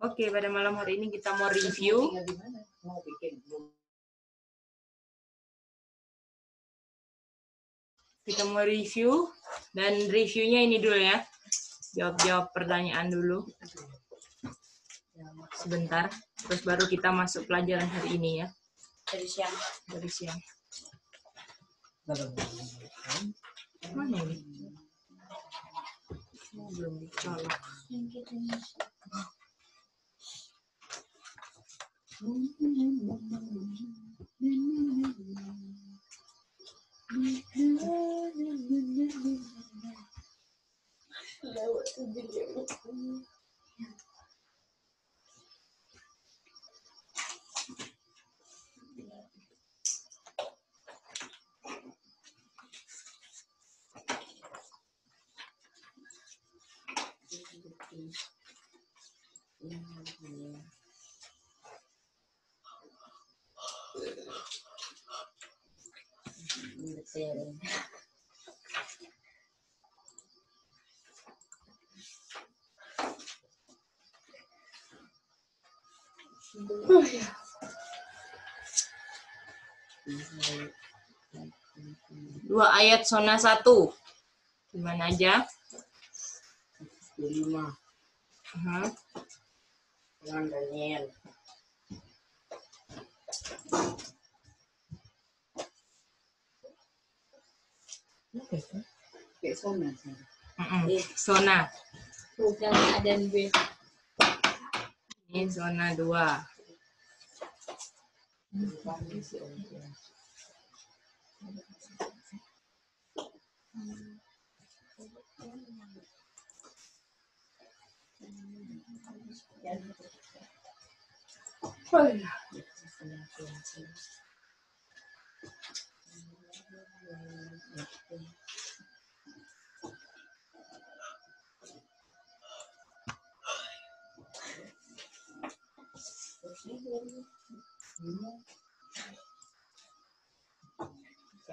Oke, pada malam hari ini kita mau review. Kita mau review, dan reviewnya ini dulu ya. Jawab-jawab pertanyaan dulu. Sebentar, terus baru kita masuk pelajaran hari ini ya. Dari siang. Dari siang. Mana ini? Oh, belum dicolok. Dua ayat Sona 1. Gimana aja? 5. Dengan Daniel. Kayak Sona. Sona. Bukan A dan B. Ini Sona 2.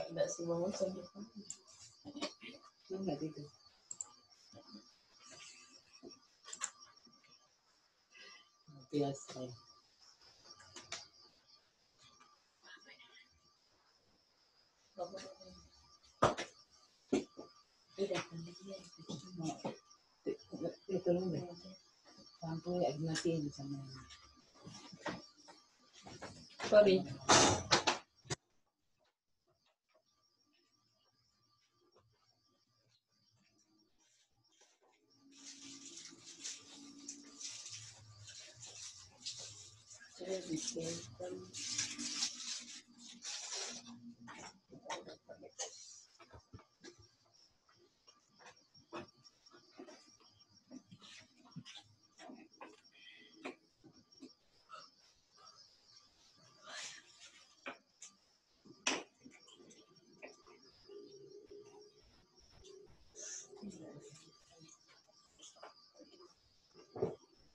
Enggak sih bangun sampai enggak gitu. Biasa. Itu loh. Sampai ya dimatiin sama. Sorry.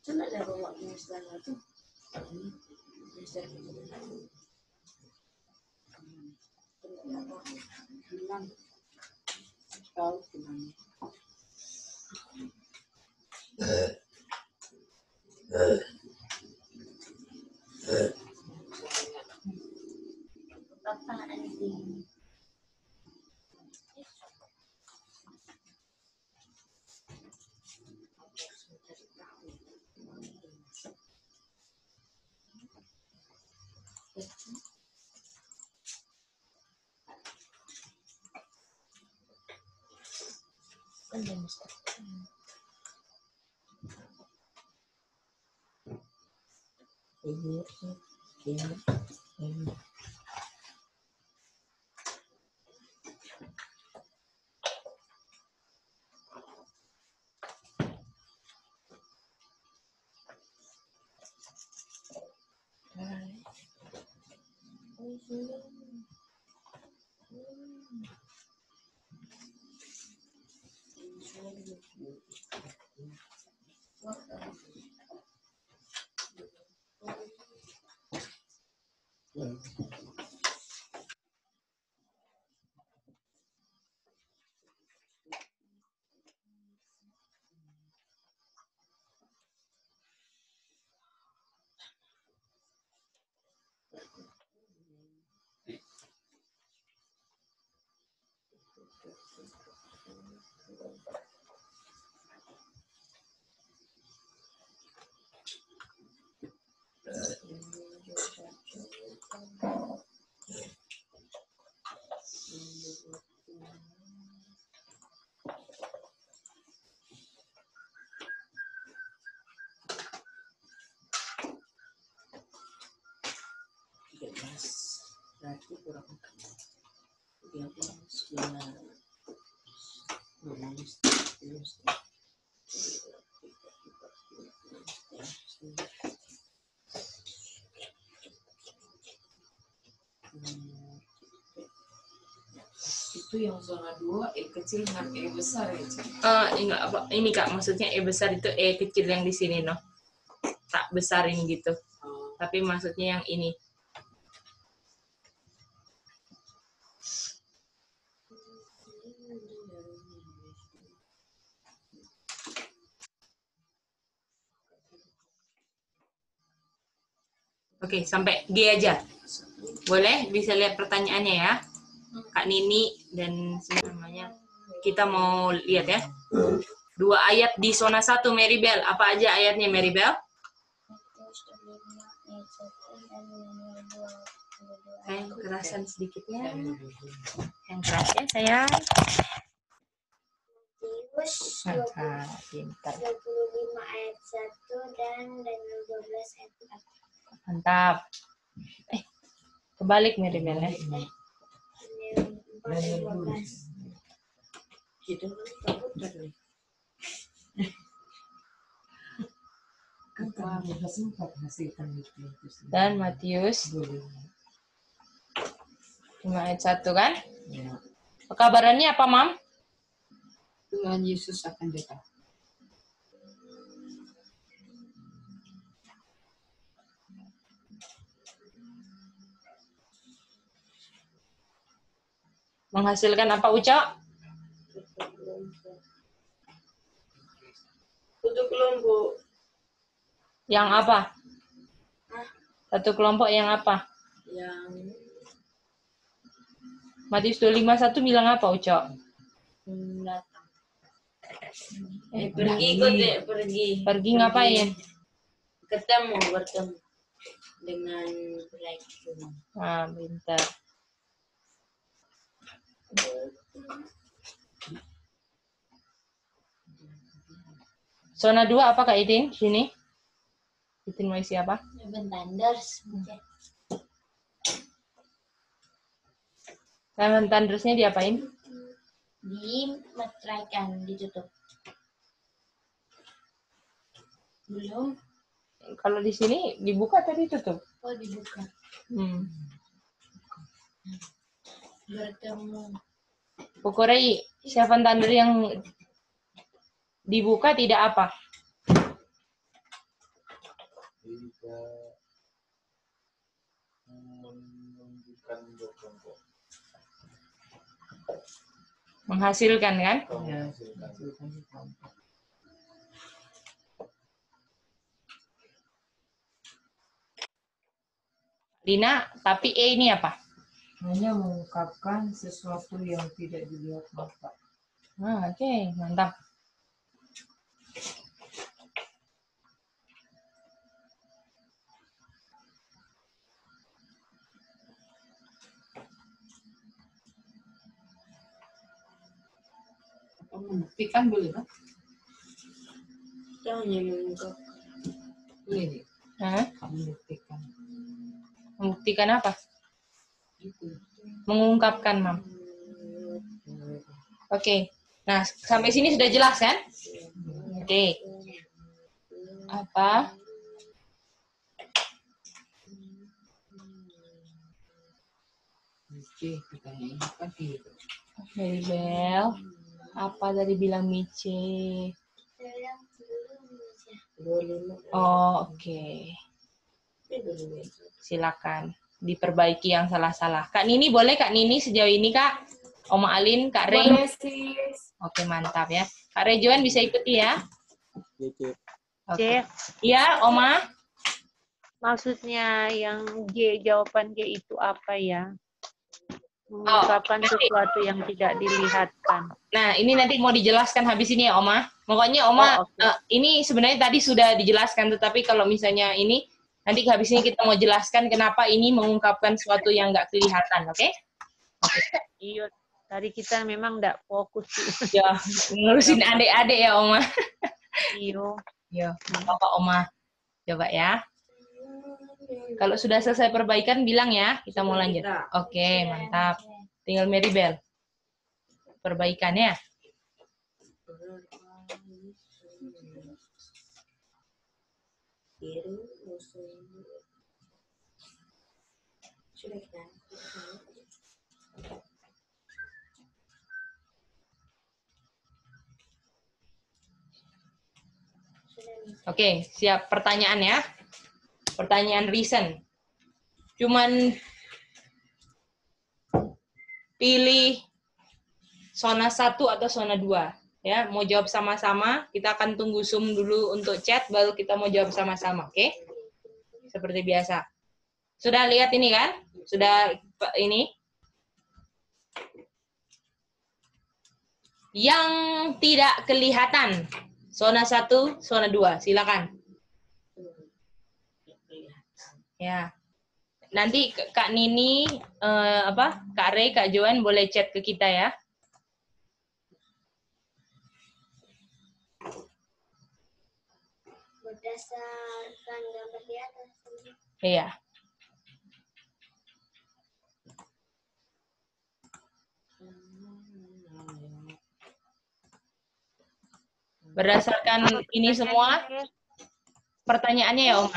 Cuma ada bawa mister itu. Mister. Tahu gimana? Berarti kurang 13, 12, itu yang zona 2 E kecil dengan E besar ya, Cik? Enggak apa ini Kak, maksudnya E besar itu E kecil yang di sini noh. Tak besarin gitu. Tapi maksudnya yang ini. Oke, sampai G aja. Boleh? Bisa lihat pertanyaannya ya. Kak Nini dan namanya. Kita mau lihat ya. 2 ayat di zona 1 Maribel. Apa aja ayatnya Maribel? Yang kerasan sedikitnya. Yang keras ya sayang. Pintar. 25 ayat 1 dan Daniel 12 ayat 4. Mantap. Kebalik Maribel ya. Daniel 4 ayat 12. Itu kan komputer nih. Kata 14 hasilkan itu. Dan Matius 5 ayat 1 kan? Ya. Kabarannya apa, Mam? Tuhan Yesus akan datang. Menghasilkan apa, Uca? Satu kelompok. Yang apa? Satu kelompok yang apa? Yang Matius 25:1 bilang apa, Uca? datang. Pergi ikut deh, pergi. Pergi ngapain? Bertemu dengan mereka. Ah, pintar. Zona 2 apa Kak Idin? Sini. Idin mau isi apa? Urban Thunders. Seven Thunders-nya diapain? Dimeteraikan, ditutup. Belum. Kalau di sini dibuka atau ditutup? Oh, dibuka. Bertemu. Pokoknya Seven Thunder yang dibuka tidak apa? Tidak menunjukkan kelompok. Menghasilkan kan? Ya. Lina, tapi E ini apa? Hanya mengungkapkan sesuatu yang tidak dilihat mata. Oke, mantap. Membuktikan boleh kan? Kita hanya mengungkapkan. Boleh nih. Membuktikan. Membuktikan apa? Itu. Mengungkapkan, Mam. Oke. Nah, sampai sini sudah jelas kan? Oke. Apa? Oke, pertanyaan apa gitu? Maribel, apa tadi bilang Mice? Oh, oke. Silakan diperbaiki yang salah-salah. Kak Nini boleh Kak Nini sejauh ini Kak? Oma Alin, Kak Rey. Boleh, sis. Oke, mantap ya. Kak Rejuan bisa ikuti ya? Oke. Cek, Iya, Oma. maksudnya yang G, jawaban G itu apa ya? Mengungkapkan nanti. sesuatu yang tidak dilihatkan. Nah, ini nanti mau dijelaskan habis ini ya, Oma. Pokoknya Oma, oke. ini sebenarnya tadi sudah dijelaskan, tetapi kalau misalnya ini, nanti habis ini kita mau jelaskan kenapa ini mengungkapkan sesuatu yang nggak kelihatan, oke? Iya, tadi kita memang tidak fokus. Ya, ngurusin adik-adik ya, Oma. Iya. Ya, apa Oma? Coba ya. Kalau sudah selesai perbaikan, bilang ya, kita mau lanjut. Oke, mantap. Tinggal Maribel. Perbaikannya. Sudah kita. Oke, siap pertanyaan ya. Pertanyaan recent. Cuman pilih zona 1 atau zona 2. Ya, mau jawab sama-sama, kita akan tunggu Zoom dulu untuk chat, baru kita mau jawab sama-sama, oke? Seperti biasa. Sudah lihat ini kan? Sudah ini? Yang tidak kelihatan. Zona 1, zona 2. Silakan. Ya. Nanti Kak Nini, Kak Rey, Kak Joan boleh chat ke kita ya. Berdasarkan gambar di atas. Iya. Berdasarkan ini semua, pertanyaannya ya, Oma.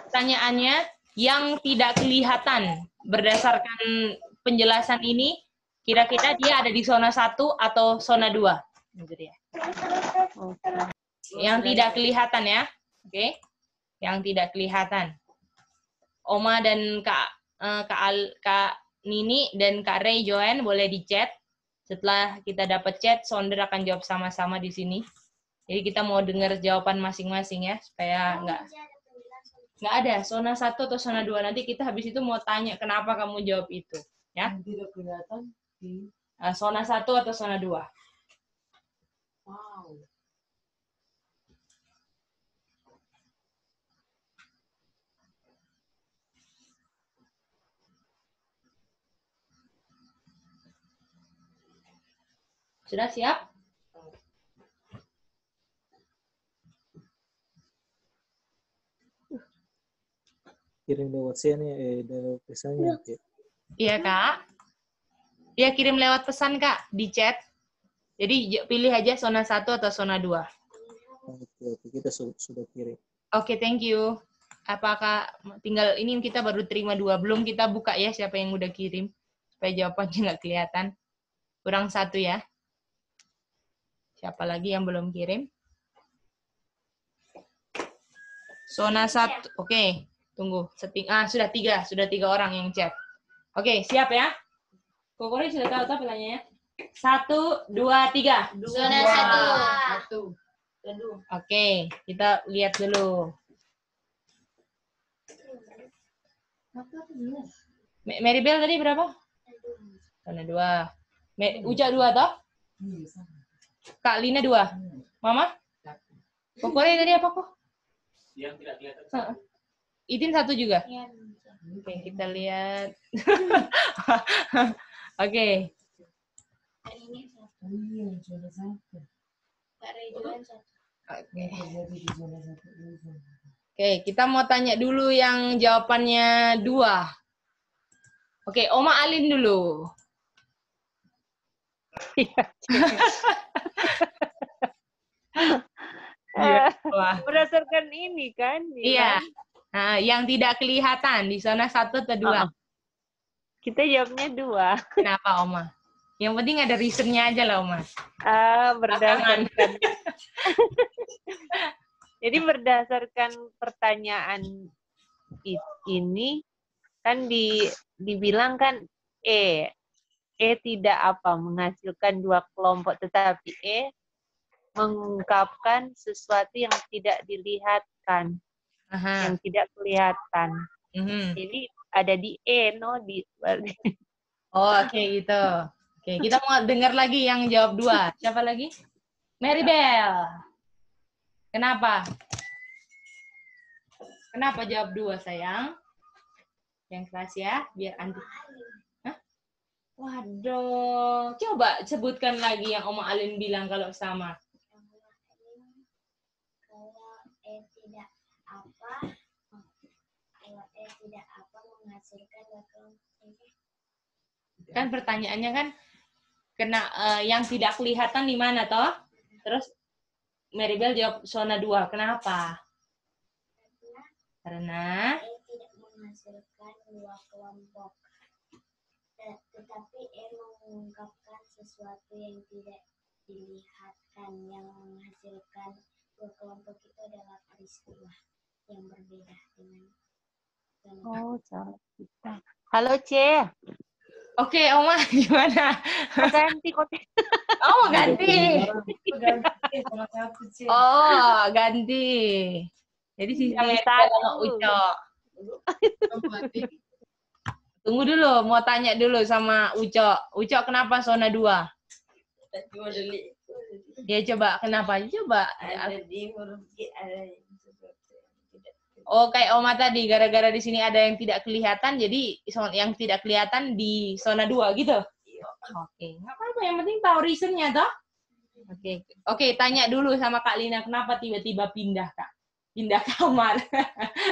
Pertanyaannya, yang tidak kelihatan berdasarkan penjelasan ini, kira-kira dia ada di zona 1 atau zona 2? Yang tidak kelihatan ya. Oke. Yang tidak kelihatan. Oma dan Kak Nini dan Kak Rey Joan boleh di chat. Setelah kita dapat chat, Sonder akan jawab sama-sama di sini. Jadi kita mau dengar jawaban masing-masing ya, supaya nggak ada zona 1 atau zona 2. Nanti kita habis itu mau tanya kenapa kamu jawab itu. Ya. Tidak kelihatan di Zona 1 atau zona 2. wow. Sudah siap? Kirim lewat sini, lewat pesannya. Iya, Kak. Iya, kirim lewat pesan, Kak, di chat. Jadi pilih aja zona 1 atau zona 2. Oke, kita sudah kirim. Oke, thank you. Apakah tinggal ini kita baru terima 2. Belum kita buka ya siapa yang udah kirim. Supaya jawabannya nggak kelihatan. Kurang 1 ya. Siapa lagi yang belum kirim? Zona 1. Oke, tunggu. Sudah 3. Sudah 3 orang yang chat. Oke, siap ya? Kokori sudah tahu pertanyaannya? 1, 2, 3. Zona 1. Oke, kita lihat dulu. Maribel tadi berapa? Zona 2. Uca 2 toh? Kak Lina 2. Mama? Kokori tadi apa kok? Yang tidak kelihatan. Idin 1 juga? Oke, kita lihat. Oke. Oke, kita mau tanya dulu yang jawabannya 2. Oke, Oma Alin dulu. Berdasarkan ini kan? Iya. Nah, yang tidak kelihatan di zona 1 atau 2? Kita jawabnya 2. Kenapa, Oma? Yang penting ada reasonnya aja lah, Oma. Berdasarkan. Jadi berdasarkan pertanyaan ini kan dibilang kan E tidak menghasilkan 2 kelompok, tetapi E mengungkapkan sesuatu yang tidak dilihatkan, yang tidak kelihatan. Jadi ada di E, no di. Oh, oke gitu. Oke, kita mau dengar lagi yang jawab 2. Siapa lagi? Maribel. Kenapa? Kenapa jawab 2, sayang? Yang keras ya, biar Andi. Hah? Waduh, coba sebutkan lagi yang Oma Alin bilang kalau sama. Kalau E tidak apa, menghasilkan dua kelompok. Kan pertanyaannya kan kena yang tidak kelihatan di mana toh? Terus Maribel jawab zona 2. Kenapa? Karena E tidak menghasilkan dua kelompok. Tetapi E mengungkapkan sesuatu yang tidak dilihatkan. Yang menghasilkan dua kelompok itu adalah peristiwa yang berbeda dengan Oh, cara kita. Halo, C. oke, Oma gimana? Ganti kok. Oh, ganti. Oh, ganti. Jadi sisa Maribel sama Uco. Tunggu dulu, mau tanya dulu sama Uco. Uco, kenapa zona 2? Ya coba, kenapa? Coba. Ada di huruf G, ada yang sesuatu yang tidak. Oh, kayak Oma tadi, gara-gara di sini ada yang tidak kelihatan, jadi yang tidak kelihatan di zona 2 gitu? Oke, nggak apa-apa, yang penting tahu reasonnya toh. Oke, tanya dulu sama Kak Lina, kenapa tiba-tiba pindah, Kak? Pindah kamar.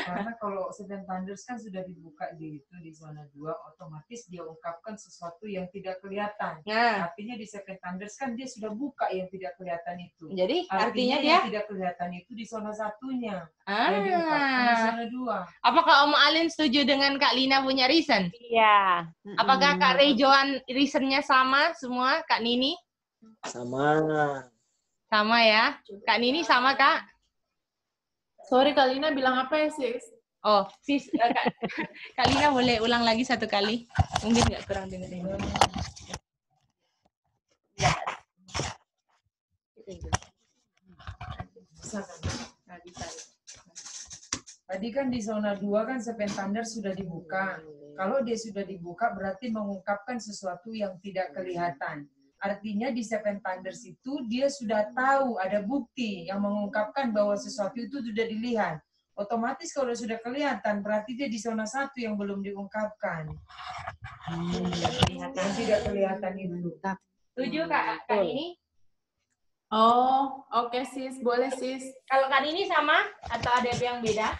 Karena kalau Seven Thunders kan sudah dibuka di zona 2, otomatis dia ungkapkan sesuatu yang tidak kelihatan. Nah, Artinya di Seven Thunders kan dia sudah buka yang tidak kelihatan itu. jadi artinya dia yang tidak kelihatan itu di zona 1-nya. Yang diungkapkan di zona 2. Apakah Om Alin setuju dengan Kak Lina punya reason? Iya. Apakah Kak Rejoan reasonnya sama semua? Kak Nini? Sama. Sama ya? Kak Nini sama, Kak? Sorry, Kak Lina bilang apa ya, sis? Oh, sis, Kak Lina boleh ulang lagi satu kali? Mungkin nggak kurang dengerin. Tadi kan di zona 2 kan Seven Thunders sudah dibuka. Kalau dia sudah dibuka berarti mengungkapkan sesuatu yang tidak kelihatan. Artinya di Seven Thunders itu dia sudah tahu ada bukti yang mengungkapkan bahwa sesuatu itu sudah dilihat. Otomatis kalau sudah kelihatan berarti dia di zona 1 yang belum diungkapkan. Yang tidak kelihatan itu. Setuju Kak ini? Oh, oke sis, boleh sis. Kalau Kak ini sama atau ada yang beda?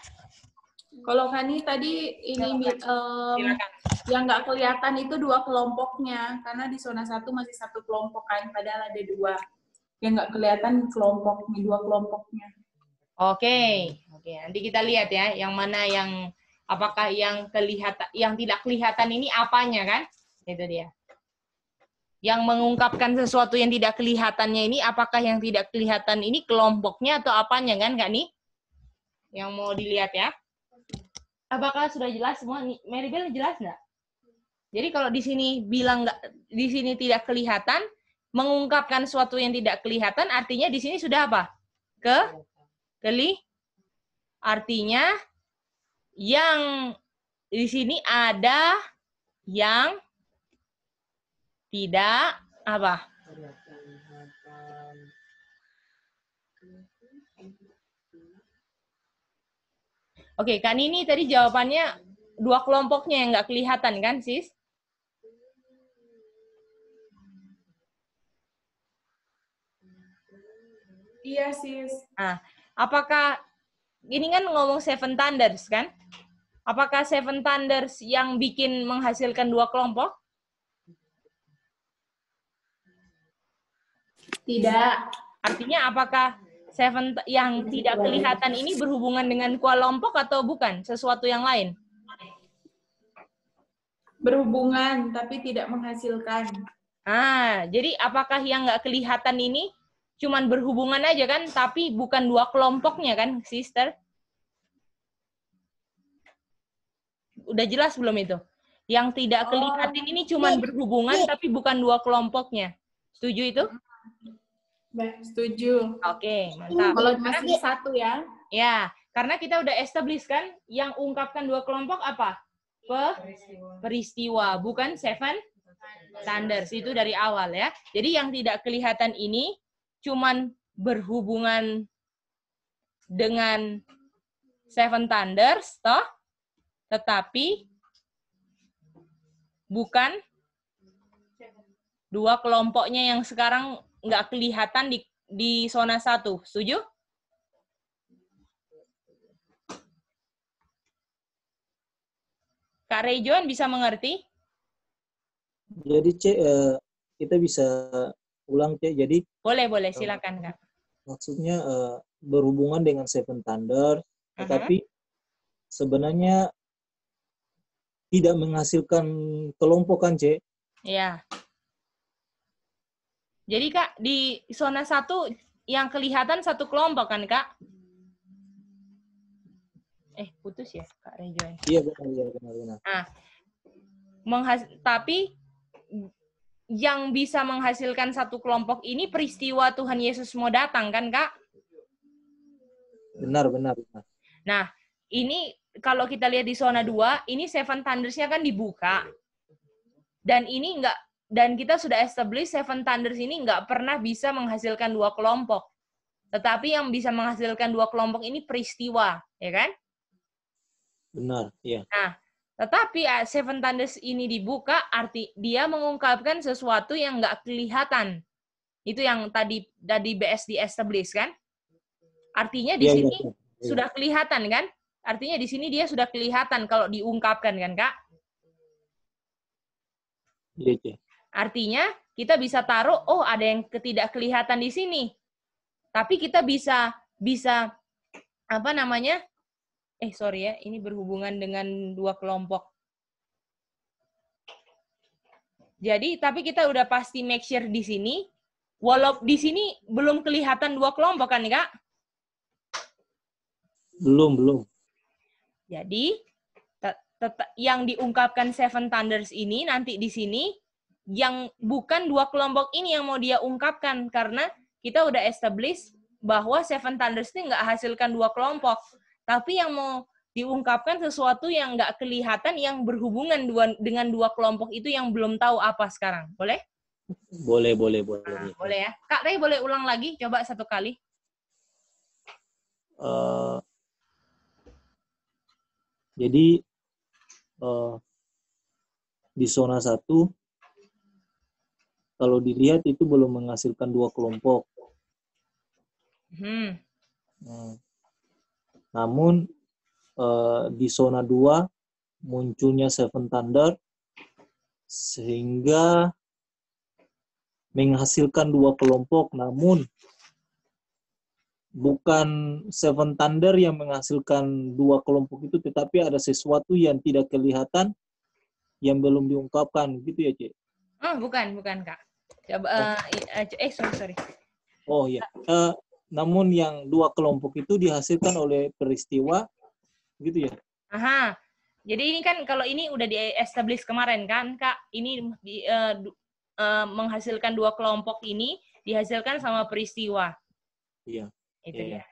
Kalau Kani tadi ini yang nggak kelihatan itu dua kelompoknya, karena di zona 1 masih satu kelompok kan, padahal ada dua. Yang nggak kelihatan kelompoknya, dua kelompoknya. Oke, nanti kita lihat ya, yang mana yang apakah yang kelihatan, yang tidak kelihatan ini apanya kan? Itu dia. Yang mengungkapkan sesuatu yang tidak kelihatannya ini, apakah yang tidak kelihatan ini kelompoknya atau apanya kan, Kak nih? Yang mau dilihat ya. Apakah sudah jelas semua? Maribel jelas nggak? Jadi kalau di sini bilang nggak, di sini tidak kelihatan, mengungkapkan sesuatu yang tidak kelihatan, artinya di sini sudah apa? Artinya yang di sini ada yang tidak apa? Oke, kan ini tadi jawabannya dua kelompoknya yang nggak kelihatan kan, sis? Iya, sis. Nah, apakah ini kan ngomong Seven Thunders kan? Apakah Seven Thunders yang bikin menghasilkan dua kelompok? Tidak. Artinya apakah Seven yang tidak kelihatan ini berhubungan dengan kelompok atau bukan? Sesuatu yang lain? Berhubungan, tapi tidak menghasilkan. Jadi apakah yang nggak kelihatan ini cuman berhubungan aja kan, tapi bukan dua kelompoknya kan, sister? Udah jelas belum itu? Yang tidak kelihatan ini cuman berhubungan, tapi bukan dua kelompoknya. Setuju itu? Setuju. Oke, mantap. Kalau masih satu ya? Ya, karena kita udah establish kan, yang ungkapkan dua kelompok apa? peristiwa, bukan seven thunders. Itu dari awal ya. Jadi yang tidak kelihatan ini cuman berhubungan dengan seven thunders, toh, tetapi bukan dua kelompoknya yang sekarang nggak kelihatan di zona 1. Setuju? Kak Rejon bisa mengerti? Jadi Cek, kita bisa ulang Cek. Jadi Boleh, silakan Kak. maksudnya berhubungan dengan Seven Thunder, tetapi sebenarnya tidak menghasilkan kelompok kan Cek? Ya. Jadi Kak, di zona 1 yang kelihatan satu kelompok kan Kak? Putus ya Kak Rejon. Iya benar. Nah, tapi yang bisa menghasilkan satu kelompok ini peristiwa Tuhan Yesus mau datang kan Kak? Benar. Nah, ini kalau kita lihat di zona 2, ini Seven Thunders-nya kan dibuka. Dan ini dan kita sudah establish Seven Thunders ini nggak pernah bisa menghasilkan dua kelompok. Tetapi yang bisa menghasilkan dua kelompok ini peristiwa, ya kan? Benar, iya. Nah, tetapi Seven Thunders ini dibuka, arti dia mengungkapkan sesuatu yang nggak kelihatan. Itu yang tadi BS di establish kan? Artinya di sini sudah kelihatan kan? Artinya di sini dia sudah kelihatan kalau diungkapkan kan Kak? Iya. Artinya kita bisa taruh, oh ada yang tidak kelihatan di sini. Tapi kita bisa apa namanya? Sorry ya, ini berhubungan dengan dua kelompok. Jadi, tapi kita udah pasti make sure di sini, walau di sini belum kelihatan dua kelompok kan, Kak? Belum. Jadi, yang diungkapkan Seven Thunders ini nanti di sini, yang bukan dua kelompok ini yang mau dia ungkapkan, karena kita udah establish bahwa Seven Thunders ini nggak hasilkan dua kelompok. Tapi yang mau diungkapkan sesuatu yang nggak kelihatan, yang berhubungan dengan dua kelompok itu yang belum tahu apa sekarang. Boleh? Boleh. Nah, boleh ya. Kak Rey boleh ulang lagi? Coba satu kali. Jadi, di zona 1, kalau dilihat itu belum menghasilkan dua kelompok. Namun di zona 2 munculnya Seven Thunder sehingga menghasilkan dua kelompok, namun bukan Seven Thunder yang menghasilkan dua kelompok itu, tetapi ada sesuatu yang tidak kelihatan yang belum diungkapkan, gitu ya Cik? Bukan Kak. Coba sorry. Oh iya. Namun yang dua kelompok itu dihasilkan oleh peristiwa, gitu ya? Aha. Jadi ini kan kalau ini udah di-establish kemarin kan, Kak. Ini menghasilkan dua kelompok ini dihasilkan sama peristiwa. Iya. Itu ya.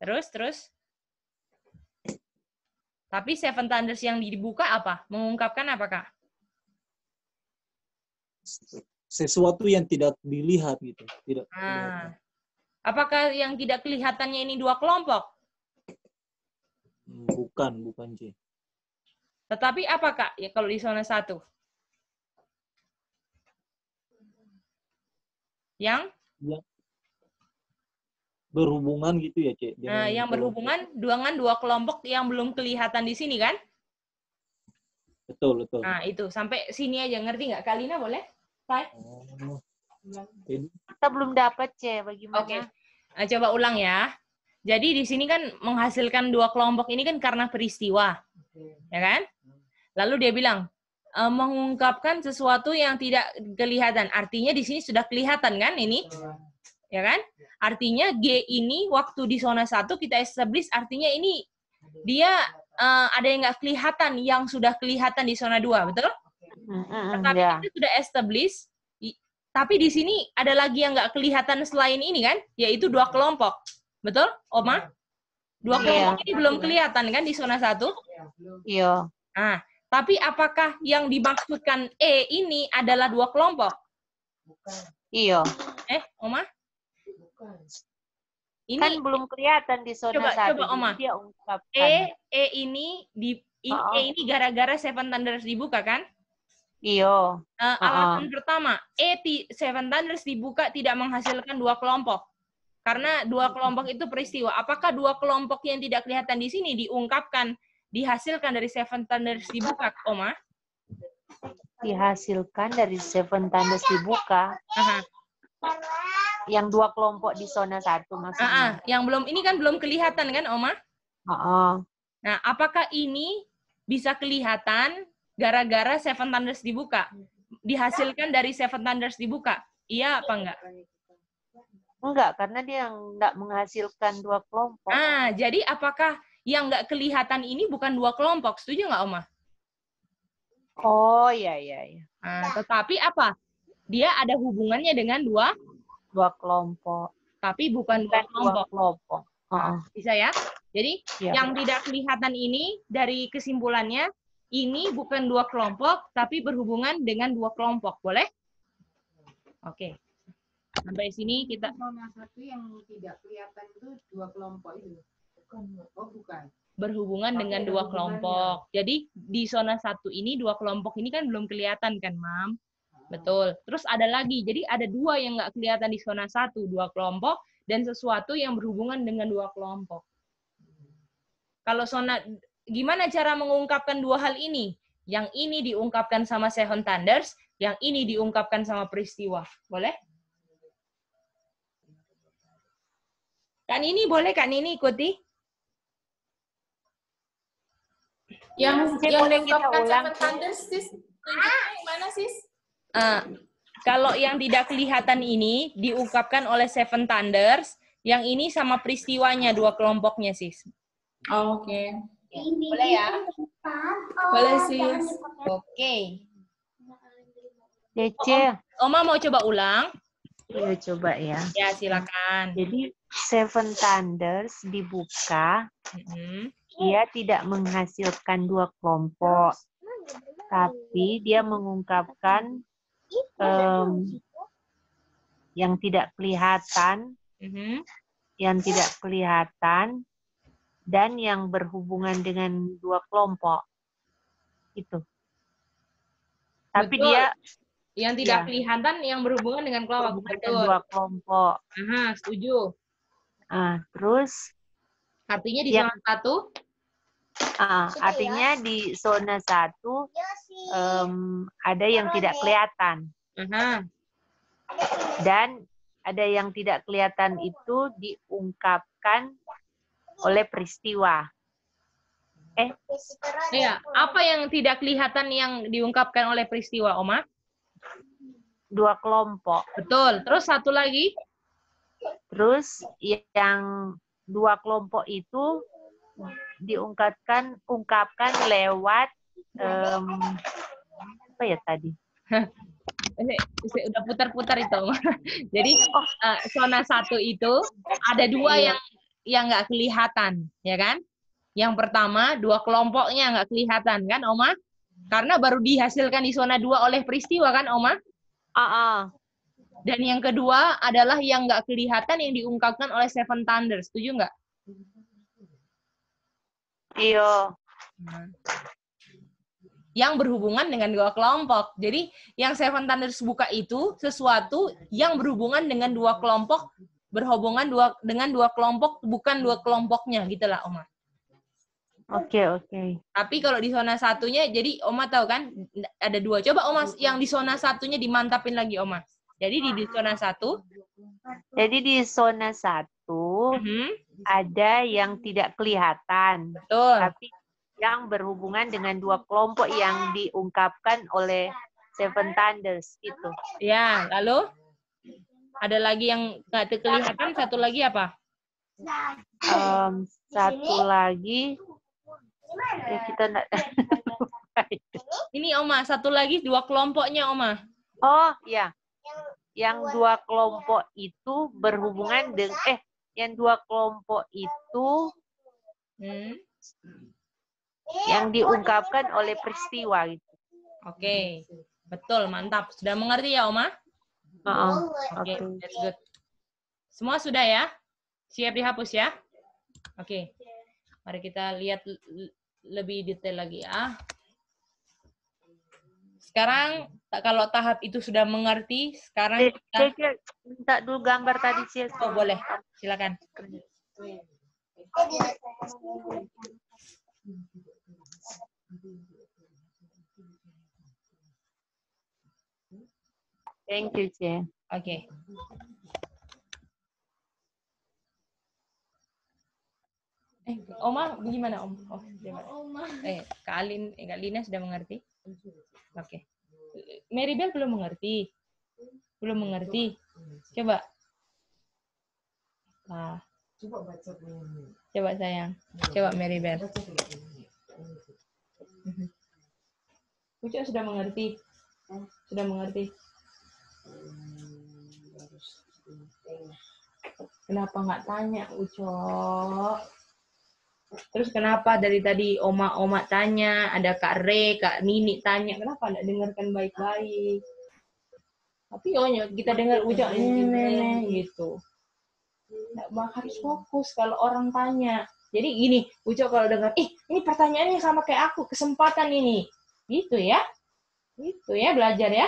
Terus. Tapi Seven Thunders yang dibuka apa? Mengungkapkan apa, Kak? Sesuatu yang tidak dilihat gitu. Tidak. Apakah yang tidak kelihatannya ini dua kelompok? Bukan Ci. Tetapi apa Kak ya kalau di zona 1? Yang berhubungan gitu ya Ci. Yang berhubungan dengan dua kelompok yang belum kelihatan di sini kan? Betul. Nah itu sampai sini aja, ngerti nggak? Kalina boleh? Hai. Kita belum dapat, bagaimana? Oke. Nah, coba ulang ya. Jadi di sini kan menghasilkan dua kelompok ini kan karena peristiwa. Ya kan? Lalu dia bilang, mengungkapkan sesuatu yang tidak kelihatan. Artinya di sini sudah kelihatan kan ini? Ya kan? Artinya G ini waktu di zona 1 kita establish, artinya ini dia ada yang nggak kelihatan, yang sudah kelihatan di zona 2, betul? Tapi kita sudah establish, tapi di sini ada lagi yang nggak kelihatan selain ini kan, yaitu dua kelompok, betul, Oma? Dua kelompok ini belum kelihatan kan di zona 1? Iya. Ah, tapi apakah yang dimaksudkan E ini adalah dua kelompok? Bukan. Iya. Oma? Bukan. Ini Kan belum kelihatan di zona satu. coba, Oma. Jadi dia ungkapkan. ini E ini gara-gara Seven Thunders dibuka kan? Iya. Alasan pertama, Seven Thunders dibuka tidak menghasilkan dua kelompok. Karena dua kelompok itu peristiwa. Apakah dua kelompok yang tidak kelihatan di sini diungkapkan, dihasilkan dari Seven Thunders dibuka, Oma? Dihasilkan dari Seven Thunders dibuka. Aha. Yang dua kelompok di zona satu maksudnya. Yang belum, ini kan belum kelihatan kan, Oma? Nah, apakah ini bisa kelihatan gara-gara Seven Thunders dibuka? Dihasilkan dari Seven Thunders dibuka? Iya apa enggak? Enggak, karena dia enggak menghasilkan dua kelompok. Jadi apakah yang enggak kelihatan ini bukan dua kelompok? Setuju enggak, Oma? Oh, iya. Tetapi apa? Dia ada hubungannya dengan dua kelompok. Tapi bukan dua kelompok. Bisa ya? Jadi yang tidak kelihatan ini dari kesimpulannya, ini bukan dua kelompok, tapi berhubungan dengan dua kelompok. Boleh? Oke. Sampai sini kita... Zona satu yang tidak kelihatan itu dua kelompok itu? Bukan. Berhubungan dengan dua kelompok. Jadi di zona satu ini, dua kelompok ini kan belum kelihatan kan, Mam? Betul. Terus ada lagi. Jadi ada dua yang nggak kelihatan di zona satu, dua kelompok, dan sesuatu yang berhubungan dengan dua kelompok. Kalau gimana cara mengungkapkan dua hal ini? Yang ini diungkapkan sama Seven Thunders, yang ini diungkapkan sama peristiwa. Boleh? Kak Nini, boleh Kak Nini ikuti? Yang boleh kita diungkapkan ulang. Seven Thunders, sis. Tunjuknya yang mana, sis? Kalau yang tidak kelihatan ini diungkapkan oleh Seven Thunders, yang ini sama peristiwanya dua kelompoknya, sis. Oke. Boleh ya? Boleh, sis. Oke. Cece. Oma mau coba ulang? Iya, coba ya. Ya, silakan. Jadi Seven Thunders dibuka, dia tidak menghasilkan dua kelompok, tapi dia mengungkapkan yang tidak kelihatan, dan yang berhubungan dengan dua kelompok. Itu. Tapi betul. dia yang tidak kelihatan yang berhubungan dengan kelompok. Betul. Dua kelompok. Setuju. Terus artinya di zona satu? Artinya di zona satu ada yang tidak kelihatan. Dan ada yang tidak kelihatan itu diungkapkan oleh peristiwa. Iya, apa yang tidak kelihatan yang diungkapkan oleh peristiwa, Oma? Dua kelompok. Betul. Terus satu lagi? Terus yang dua kelompok itu diungkapkan lewat apa ya tadi? Udah putar-putar itu. Jadi zona satu itu ada dua yang nggak kelihatan, ya kan? Yang pertama dua kelompoknya nggak kelihatan kan, Oma? Karena baru dihasilkan di zona 2 oleh peristiwa kan, Oma? Dan yang kedua adalah yang nggak kelihatan yang diungkapkan oleh Seven Thunders. Setuju nggak? Iya. Yang berhubungan dengan dua kelompok. Jadi yang Seven Thunders buka itu sesuatu yang berhubungan dengan dua kelompok, berhubungan dengan dua kelompok, bukan dua kelompoknya, gitulah, Oma. Oke. Tapi kalau di zona satunya, jadi Oma tahu kan ada dua. Coba Oma yang di zona satunya dimantapin lagi, Oma. Jadi di zona satu. Jadi di zona satu ada yang tidak kelihatan. Betul. Tapi yang berhubungan dengan dua kelompok yang diungkapkan oleh Seven Thunders itu. Ya, lalu ada lagi yang nggak kelihatan, satu lagi apa? Satu lagi kita enggak. Ini Oma, satu lagi dua kelompoknya, Oma. Oh, ya. Yang dua kelompok itu berhubungan dengan yang dua kelompok itu yang diungkapkan oleh peristiwa gitu. Oke, betul, mantap. Sudah mengerti ya, Oma? Oke, that's good. Semua sudah ya? Siap dihapus ya? Oke. Mari kita lihat lebih detail lagi ya. Sekarang kalau tahap itu sudah mengerti, sekarang kita... minta dulu gambar tadi sih. Oh, boleh. Silakan. Thank you, Cie. Oke. Oma gimana, Om? Oh, Oma. Kak Lina sudah mengerti? Oke. Maribel belum mengerti. Belum mengerti. Coba. Nah. Coba sayang. Coba Maribel. Ucu sudah mengerti? Sudah mengerti? Kenapa nggak tanya, Uco? Terus kenapa dari tadi Oma tanya, ada Kak Re, Kak Nini tanya, kenapa nggak dengarkan baik-baik? Tapi kita dengar Uco ini gitu. Nggak harus fokus kalau orang tanya. Jadi gini, Uco kalau dengar, ini pertanyaannya sama kayak aku, kesempatan ini. Gitu ya. Gitu ya, belajar ya.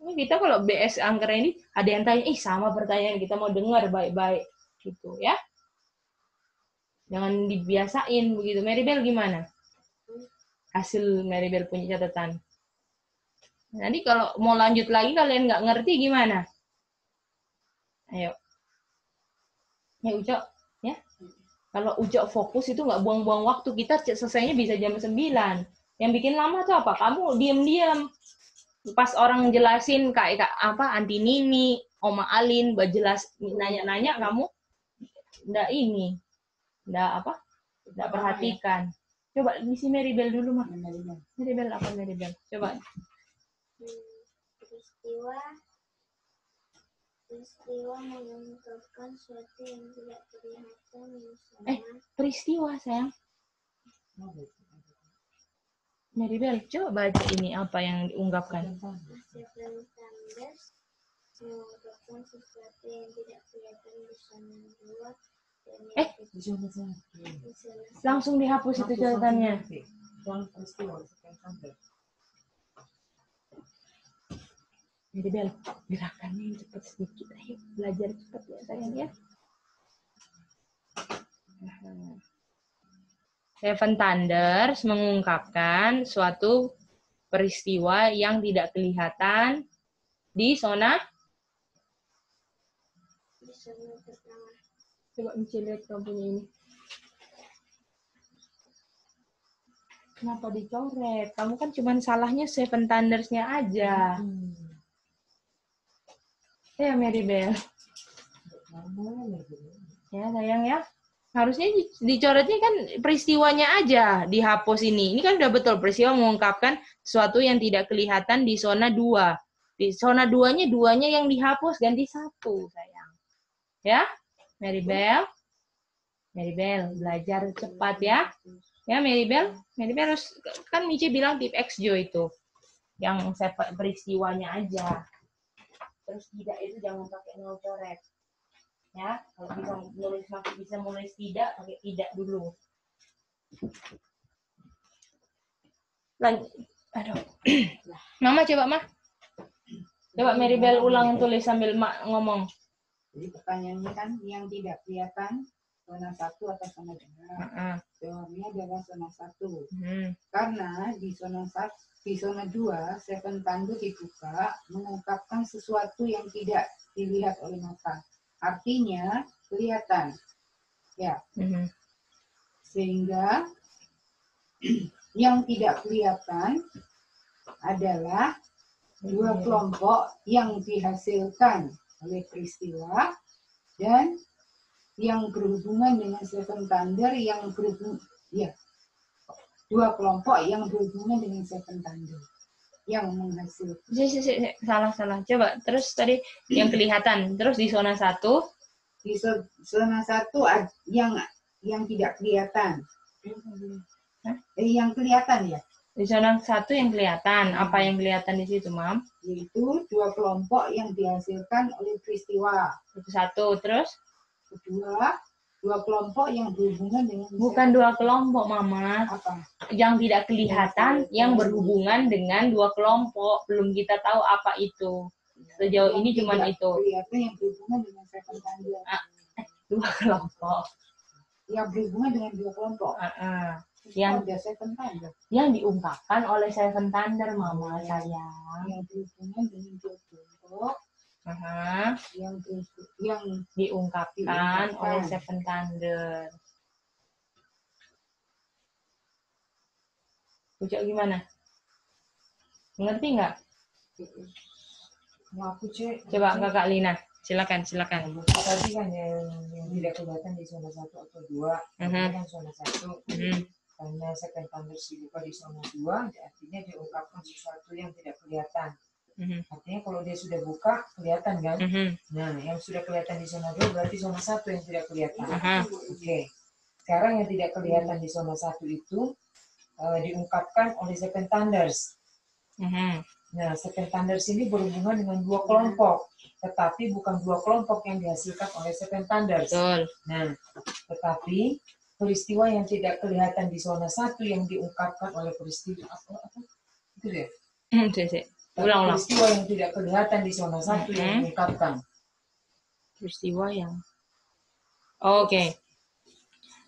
Ini kita kalau BS angker ini ada yang tanya, sama pertanyaan, kita mau dengar baik-baik gitu ya. Jangan dibiasain begitu. Maribel gimana? Hasil Maribel punya catatan. Nanti kalau mau lanjut lagi kalian nggak ngerti gimana? Ayo. Ya Uco, ya. Kalau Uco fokus itu nggak buang-buang waktu. Kita selesainya bisa jam 9. Yang bikin lama tuh apa? Kamu diam-diam. Pas orang jelasin kayak apa Anti Nini, Oma Alin, jelas nanya-nanya kamu nggak perhatikan. Coba isi Maribel dulu mah. Maribel apa Maribel? Coba. Peristiwa mengungkapkan sesuatu yang tidak kelihatan. Peristiwa sayang. Maribel, coba baca ini apa yang diungkapkan. Mengungkapkan sesuatu yang tidak kelihatan di zona 2. Langsung dihapus itu catatannya. Maribel, gerakannya cepat sedikit. Ayo, belajar cepat ya sayang ya. Seven Thunders mengungkapkan suatu peristiwa yang tidak kelihatan di zona pertama. Coba Michi lihat kamu punya ini. Kenapa dicoret? Kamu kan cuma salahnya Seven Thunders-nya aja. Ya Maribel. Ya sayang ya. Harusnya dicoretnya kan peristiwanya aja dihapus ini. Ini kan udah betul peristiwa mengungkapkan sesuatu yang tidak kelihatan di zona 2. Di zona 2-nya yang dihapus ganti 1 sayang. Ya, Maribel. Maribel belajar cepat ya. Ya Maribel harus kan Michi bilang tip XJO itu. Yang peristiwanya aja. Terus tidak itu jangan pakai nol coret. Ya, kalau bisa nulis tidak, pakai tidak dulu. Aduh. Mama coba, Mah. Coba Maribel ulang tulis sambil Mak ngomong. Jadi pertanyaannya kan yang tidak kelihatan zona 1 atau zona 2. Jawabnya adalah zona 1. Karena di zona 2, Seven Thunder dibuka mengungkapkan sesuatu yang tidak dilihat oleh mata. Artinya kelihatan, ya. Sehingga yang tidak kelihatan adalah 2 kelompok yang dihasilkan oleh peristiwa dan yang berhubungan dengan Seven Thunder yang berhubungan, ya. 2 kelompok yang berhubungan dengan Seven Thunder yang menghasilkan. Salah. Coba terus tadi yang kelihatan. Terus di zona 1. Di zona 1 yang tidak kelihatan. Yang kelihatan ya. Di zona 1 yang kelihatan. Apa yang kelihatan di situ, Mam? Yaitu dua kelompok yang dihasilkan oleh peristiwa. Itu 1. Terus? Kedua, dua kelompok yang berhubungan dengan... Bukan dua kelompok, Mama. Apa? Yang tidak kelihatan yang berhubungan dengan dua kelompok. Belum kita tahu apa itu. Sejauh ini cuma itu. Kelihatan yang berhubungan dengan seven thunder. Dua kelompok. Yang berhubungan dengan dua kelompok. Yang ada seven thunder. Yang diungkapkan oleh Seven Thunder, Mama sayang. Yang berhubungan dengan dua kelompok. Yang diungkapkan oleh Seven Thunder. Ucap gimana? Mengerti nggak? Coba Kakak Lina, silakan. Tadi kan yang tidak kelihatan di zona 1 atau 2, kan zona 1. Karena Seven Thunder dibuka di zona 2, artinya diungkapkan sesuatu yang tidak kelihatan. Artinya kalau dia sudah buka, kelihatan kan? Nah, yang sudah kelihatan di zona 2 berarti zona 1 yang tidak kelihatan. Oke. Sekarang yang tidak kelihatan di zona 1 itu diungkapkan oleh Seven Thunders. Nah, Seven Thunders ini berhubungan dengan dua kelompok, tetapi bukan dua kelompok yang dihasilkan oleh Seven Thunders. Nah, tetapi peristiwa yang tidak kelihatan di zona 1 yang diungkapkan oleh peristiwa apa? Itu deh. Ulang. Peristiwa yang tidak kelihatan di zona 1 yang diungkapkan. Peristiwa yang. Oke.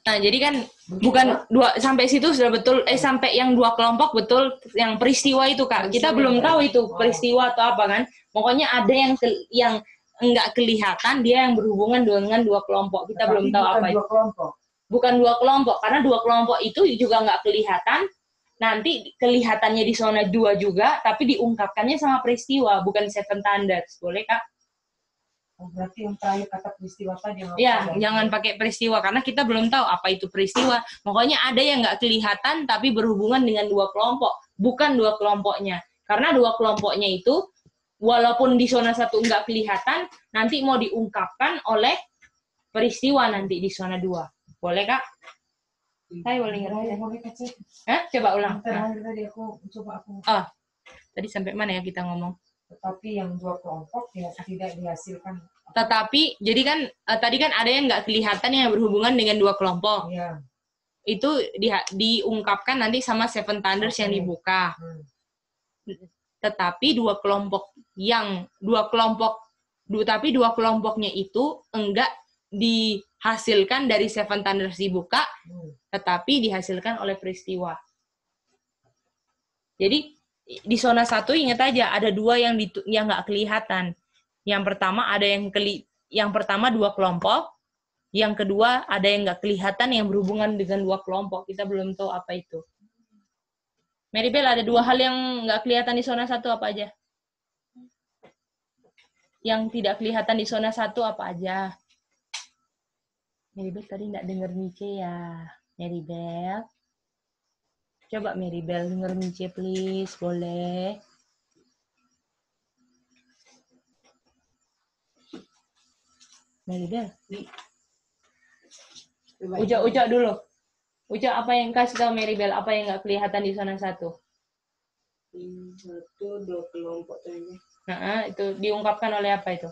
Nah, jadi kan bukan dua sampai situ sudah betul. Sampai yang dua kelompok betul yang peristiwa itu, Kak. Kita belum tahu itu peristiwa atau apa kan. Pokoknya ada yang enggak kelihatan, dia yang berhubungan dengan dua kelompok. Kita belum tahu apa itu. Bukan dua kelompok, karena dua kelompok itu juga nggak kelihatan. Nanti kelihatannya di zona 2 juga, tapi diungkapkannya sama peristiwa, bukan Seven Thunders. Boleh, Kak? Berarti yang terakhir kata peristiwa tadi. Ya, jangan pakai peristiwa, karena kita belum tahu apa itu peristiwa. Pokoknya ada yang nggak kelihatan, tapi berhubungan dengan dua kelompok. Bukan dua kelompoknya. Karena dua kelompoknya itu, walaupun di zona 1 nggak kelihatan, nanti mau diungkapkan oleh peristiwa nanti di zona 2. Boleh, Kak? Saya boleh ngerti. Coba ulang. Tadi sampai mana ya kita ngomong? Tetapi yang dua kelompok tidak dihasilkan. Tetapi, jadi kan tadi kan ada yang nggak kelihatan yang berhubungan dengan dua kelompok. Itu diungkapkan nanti sama Seven Thunders yang dibuka. Tetapi dua kelompoknya itu enggak dihasilkan dari Seven Thunders dibuka, tetapi dihasilkan oleh peristiwa. Jadi di zona 1 ingat aja ada dua yang nggak kelihatan. Yang pertama yang pertama dua kelompok, yang kedua ada yang nggak kelihatan yang berhubungan dengan dua kelompok. Kita belum tahu apa itu. Maribel, ada dua hal yang nggak kelihatan di zona 1 apa aja? Yang tidak kelihatan di zona 1 apa aja? Maribel tadi nggak dengar Mice ya, Maribel. Coba Maribel denger Mice please, boleh? Maribel. Ucap dulu. Ucap apa yang kasih tahu Maribel, apa yang nggak kelihatan di zona 1? 1, 2 kelompok tadi. Itu diungkapkan oleh apa itu?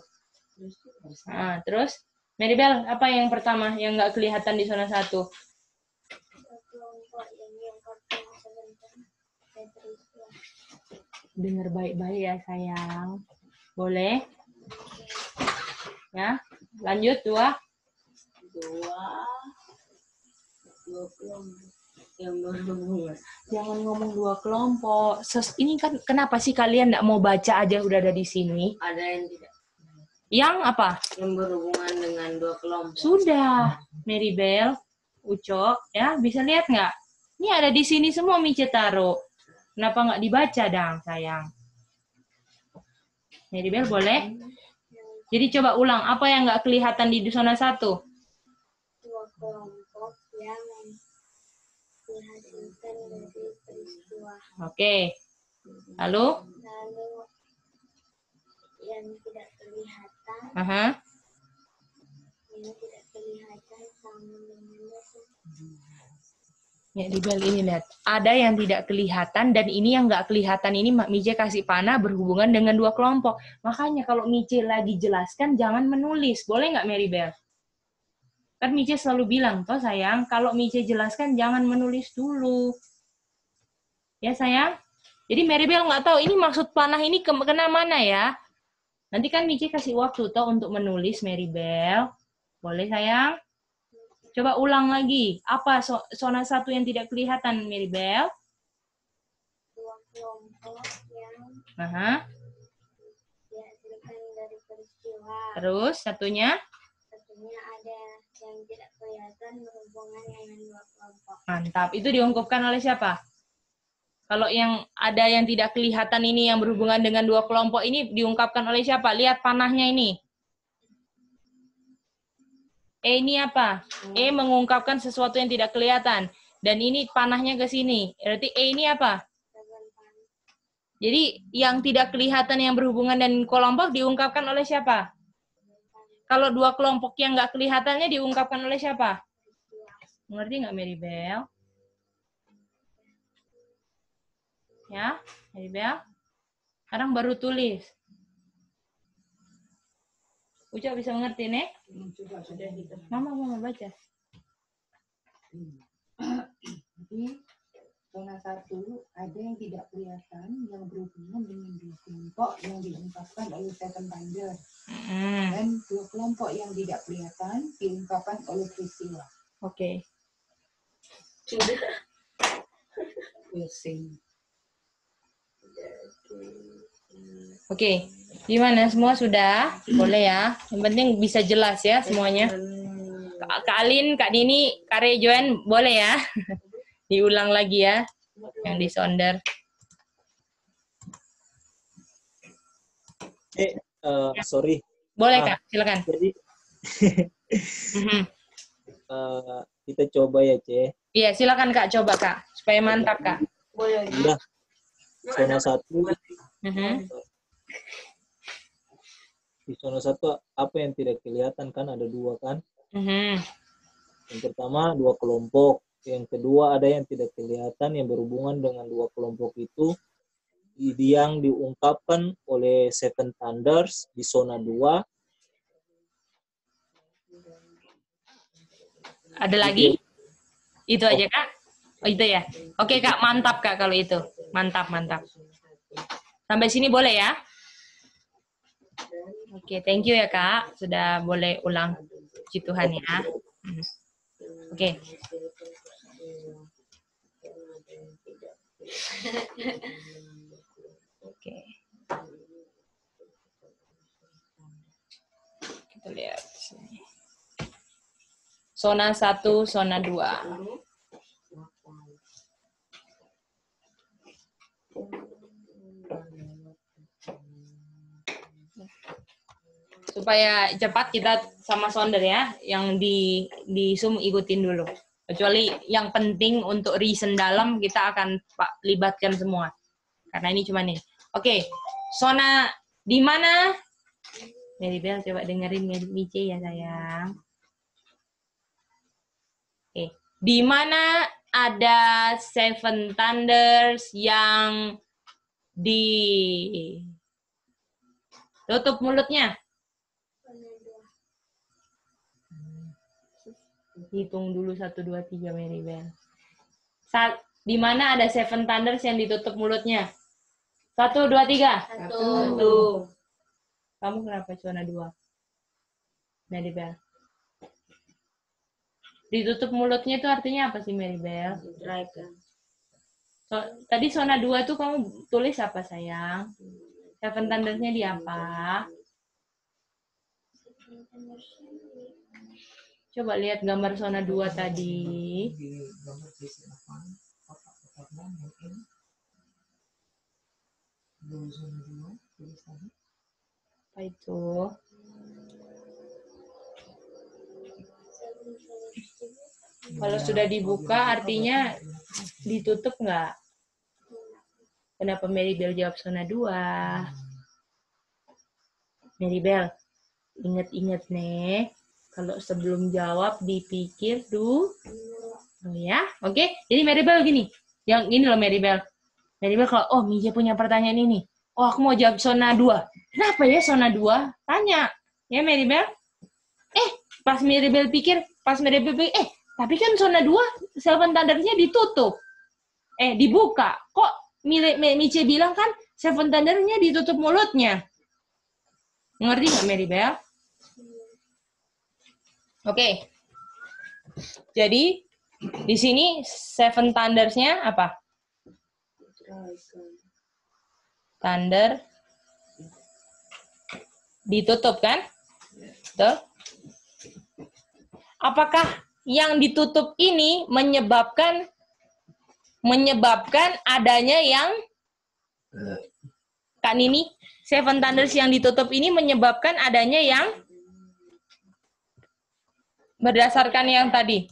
Terus Maribel, apa yang pertama yang nggak kelihatan di zona 1? Dengar baik-baik ya sayang. Boleh? Ya, lanjut 2 kelompok yang berhubungan. Jangan ngomong 2 kelompok. Ini kan kenapa sih kalian nggak mau baca aja udah ada di sini? Ada yang tidak. Yang apa? Yang berhubungan dengan 2 kelompok. Sudah, Maribel, Uco, ya bisa lihat nggak? Ini ada di sini semua Mice taruh. Kenapa nggak dibaca dong, sayang? Maribel boleh? Jadi coba ulang, apa yang nggak kelihatan di zona 1? 2 kelompok yang dihasilkan dari peristiwa. Oke. Lalu Yang tidak kelihatan. Yang tidak kelihatan sama dengan Ya, di bel ini lihat. Ada yang tidak kelihatan dan ini yang nggak kelihatan ini Mice kasih panah berhubungan dengan dua kelompok. Makanya kalau Mice lagi jelaskan jangan menulis. Boleh nggak Mary Bell? Kan Mice selalu bilang, toh sayang, kalau Mice jelaskan jangan menulis dulu. Ya sayang? Jadi Mary Bell nggak tahu ini maksud panah ini kena mana ya? Nanti kan Mice kasih waktu toh untuk menulis Mary Bell. Boleh sayang? Coba ulang lagi. Apa zona 1 yang tidak kelihatan, Mary Bell? Dua kelompok yang dihasilkan dari peristiwa. Terus satunya? Satunya ada yang tidak kelihatan berhubungan dengan dua kelompok. Mantap. Itu diungkapkan oleh siapa? Kalau yang ada yang tidak kelihatan ini yang berhubungan dengan dua kelompok ini diungkapkan oleh siapa? Lihat panahnya ini. Ini apa? Mengungkapkan sesuatu yang tidak kelihatan. Dan ini panahnya ke sini. Berarti ini apa? Jadi yang tidak kelihatan yang berhubungan dengan kelompok diungkapkan oleh siapa? Kalau dua kelompok yang nggak kelihatannya diungkapkan oleh siapa? Mengerti nggak Mary Bell? Ya, Mary Bell? Sekarang baru tulis. Uca bisa mengerti, Nek? Mama baca. Jadi, zona 1 ada yang tidak kelihatan yang berhubungan dengan dua kelompok yang diungkapkan oleh Seven Thunder. Dan dua kelompok yang tidak kelihatan diungkapkan oleh peristiwa. Oke. Oke. Gimana? Semua sudah? Boleh ya? Yang penting bisa jelas ya semuanya. Kak Alin, Kak Nini, Kak Rejoan, boleh ya? Diulang lagi ya, yang disonder. Sorry. Boleh Kak, silakan. Jadi, kita coba ya, Ce. Iya, silakan Kak, coba Kak, supaya mantap Kak. Boleh. Udah. Zona 1. Di zona 1 apa yang tidak kelihatan kan ada dua kan? Yang pertama dua kelompok, yang kedua ada yang tidak kelihatan yang berhubungan dengan dua kelompok itu yang diungkapkan oleh Seven Thunders di zona 2. Ada lagi? Itu aja Kak? Oh itu ya? Oke Kak, mantap Kak kalau itu. Mantap. Sampai sini boleh ya? Oke, thank you ya Kak. Sudah boleh ulang. Puji Tuhan ya. Oke. Oke. Kita lihat sini. Zona 1, zona 2. Supaya cepat kita sama sonder ya, yang di Zoom ikutin dulu. Kecuali yang penting untuk reason dalam kita akan libatkan semua. Karena ini cuma nih. Oke, zona di mana? Mary Bell coba dengerin Mice ya sayang. Oke, di mana ada Seven Thunders yang tutup mulutnya? Hitung dulu 1, 2, 3 Mary Bell. Di mana ada Seven Thunders yang ditutup mulutnya? 1, 2, 3. 1. Kamu kenapa zona 2? Mary Bell. Ditutup mulutnya itu artinya apa sih Mary Bell? Tadi zona 2 tuh kamu tulis apa sayang? Seven Thunders-nya di apa? Coba lihat gambar zona 2 tadi. Apa itu? Kalau sudah dibuka artinya ditutup nggak? Kenapa Mary Bell jawab zona 2? Mary Bell, ingat-ingat nih. Kalau sebelum jawab dipikir dulu. Oh ya, oke. Jadi Maribel gini. Yang ini loh Maribel. Maribel kalau, oh Mija punya pertanyaan ini. Oh aku mau jawab zona 2. Kenapa ya zona 2? Tanya. Ya Maribel. Pas Maribel pikir, tapi kan zona 2, Seven Thunders-nya ditutup. Dibuka. Kok Mice bilang kan Seven Thunders-nya ditutup mulutnya. Ngerti nggak Maribel? Oke. Jadi di sini Seven Thunders-nya apa? Thunder ditutup kan? Betul? Apakah yang ditutup ini menyebabkan adanya yang Kak Nini, Seven Thunders yang ditutup ini menyebabkan adanya yang berdasarkan yang tadi?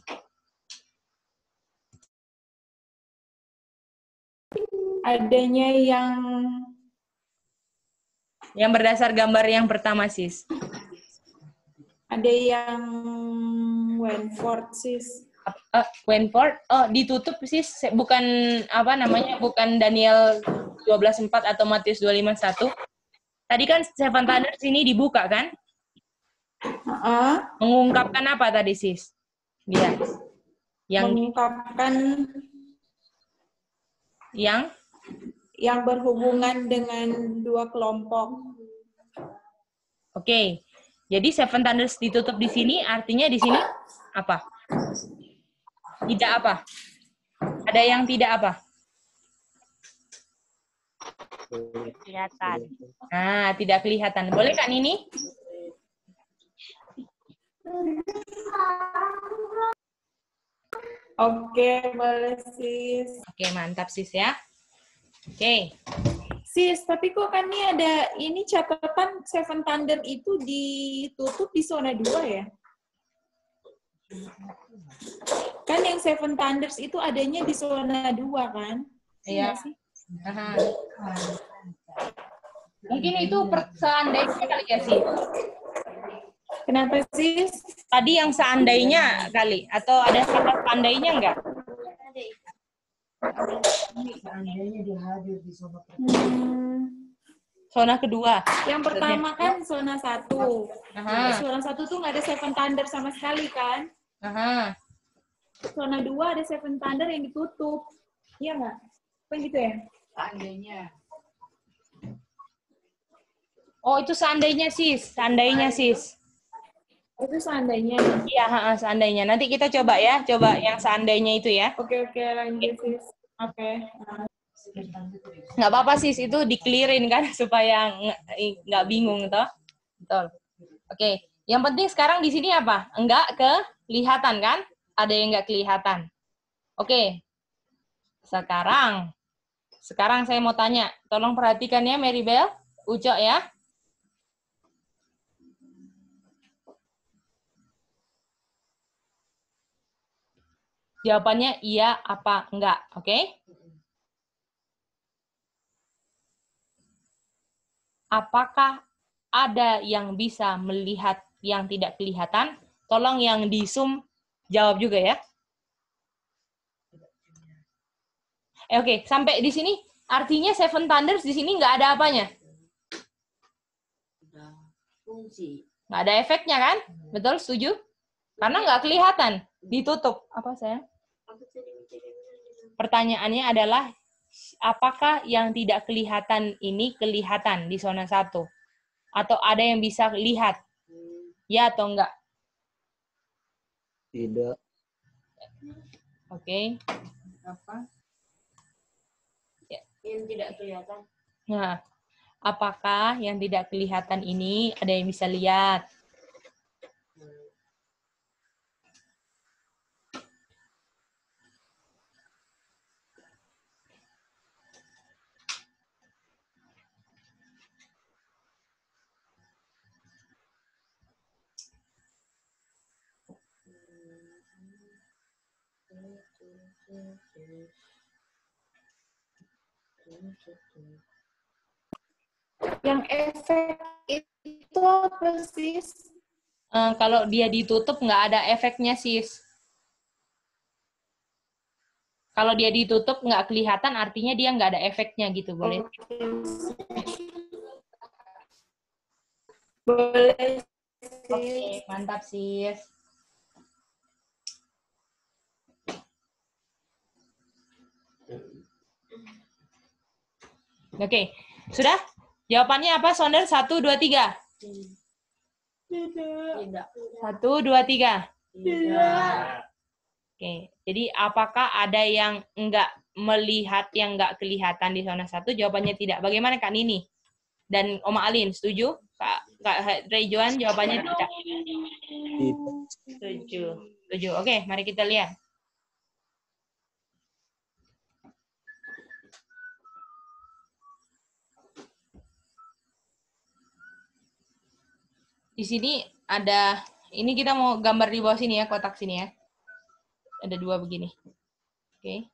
Adanya yang berdasar gambar yang pertama, Sis. ada yang Wentworth, Sis. Wentworth, ditutup, Sis. Bukan apa namanya? Bukan Daniel 12:4 atau Matius 25:1. Tadi kan Seven Thunders ini dibuka kan? Mengungkapkan apa tadi, Sis? Dia. Mengungkapkan yang berhubungan dengan dua kelompok. Oke. Jadi Seven Thunders ditutup di sini, artinya di sini apa? Tidak apa? Ada yang tidak apa? Kelihatan. Nah, tidak kelihatan. Boleh Kak Nini? Oke, boleh Sis. Oke, mantap Sis ya. Oke. Sis, tapi kok kan ini ada ini catatan Seven Thunder itu ditutup di zona 2 ya? Kan yang Seven Thunders itu adanya di zona 2 kan? Iya. Mungkin itu seandainya kali ya sih. Kenapa Sis? Tadi yang seandainya kali, atau ada seandainya enggak? Seandainya dia hadir di zona Zona kedua. Yang pertama kan zona 1. Zona 1 tuh nggak ada Seven Thunder sama sekali kan? Zona 2 ada Seven Thunder yang ditutup. Iya nggak? Kan gitu ya? Seandainya. Oh, itu seandainya Sis. Seandainya Sis. Itu seandainya. Iya, seandainya. Nanti kita coba ya. Coba yang seandainya itu ya. Oke, lanjut Sis. Oke. Nggak apa-apa Sis, itu di-clearin kan supaya nggak bingung toh. Betul. Oke. Yang penting sekarang di sini apa? Enggak kelihatan kan? Ada yang nggak kelihatan. Oke. Sekarang saya mau tanya. Tolong perhatikan ya Maribel, Ucok ya. Jawabannya iya apa enggak, oke? Apakah ada yang bisa melihat yang tidak kelihatan? Tolong yang di Zoom jawab juga ya. Oke, sampai di sini artinya Seven Thunders di sini nggak ada apanya? Fungsi. Nggak ada efeknya kan? Betul, setuju? Karena nggak kelihatan, ditutup. Apa sayang? Pertanyaannya adalah, apakah yang tidak kelihatan ini kelihatan di zona 1? Atau ada yang bisa lihat? Ya atau enggak? Tidak. Oke. Apa? Yang tidak kelihatan. Nah, apakah yang tidak kelihatan ini ada yang bisa lihat? Yang efek itu apa Sis? Kalau dia ditutup nggak ada efeknya Sis. Kalau dia ditutup nggak kelihatan, artinya dia nggak ada efeknya gitu, boleh? Boleh. Oke, mantap sis. Oke, sudah? Jawabannya apa, Sonder? 1, 2, 3. Tidak. 1, 2, 3. Tidak. Oke, jadi apakah ada yang enggak melihat yang enggak kelihatan di zona 1? Jawabannya tidak. Bagaimana Kak Nini? Dan Oma Alin, setuju? Kak Rejoan, jawabannya tidak. Setuju. Setuju. Oke, mari kita lihat. Di sini ada, ini kita mau gambar di bawah sini ya, kotak sini ya. Ada 2 begini. Oke.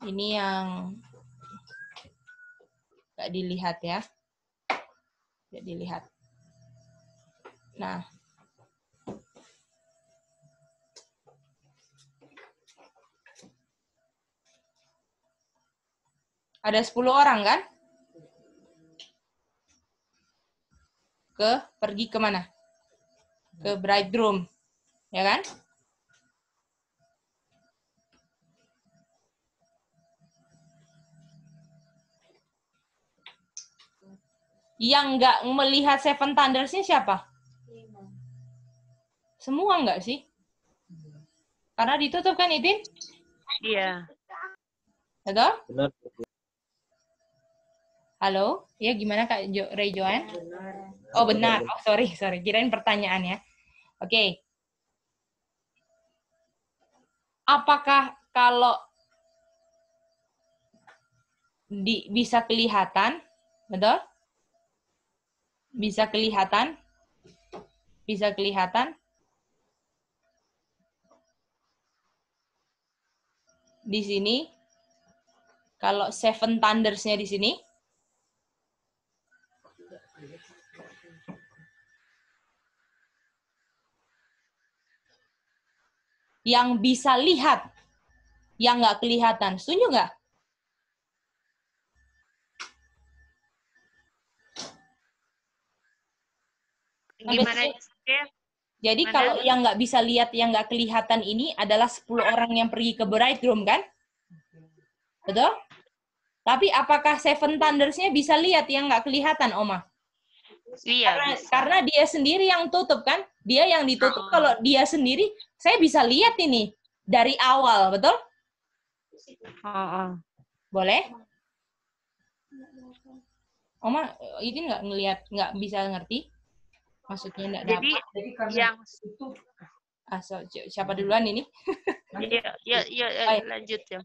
Ini yang nggak dilihat ya. Nggak dilihat. Nah. Ada 10 orang kan? Pergi kemana? Ke bridegroom. Ya kan? Yang nggak melihat Seven Thunders-nya siapa? Semua nggak sih? Karena ditutup kan, Itin? Iya. Betul? Benar. Halo? Ya, gimana Kak Ray Joan? Oh, benar. Oh, sorry. Kirain pertanyaan ya. Oke. Apakah kalau bisa kelihatan? Betul? Bisa kelihatan? Bisa kelihatan? Di sini, kalau Seven Thunders-nya di sini, yang bisa lihat, yang nggak kelihatan. Setuju nggak? Gimana? Jadi kalau yang nggak bisa lihat, yang nggak kelihatan ini adalah 10 orang yang pergi ke bridegroom, kan? Betul? Tapi apakah Seven Thunders-nya bisa lihat yang nggak kelihatan, Oma? Iya. Karena dia sendiri yang tutup, kan? Dia yang ditutup. Kalau dia sendiri, saya bisa lihat ini dari awal, betul? Boleh? Oma, ini nggak ngelihat, nggak bisa ngerti? Maksudnya nggak dapat. Jadi yang itu siapa duluan ini? Iya, lanjut ya.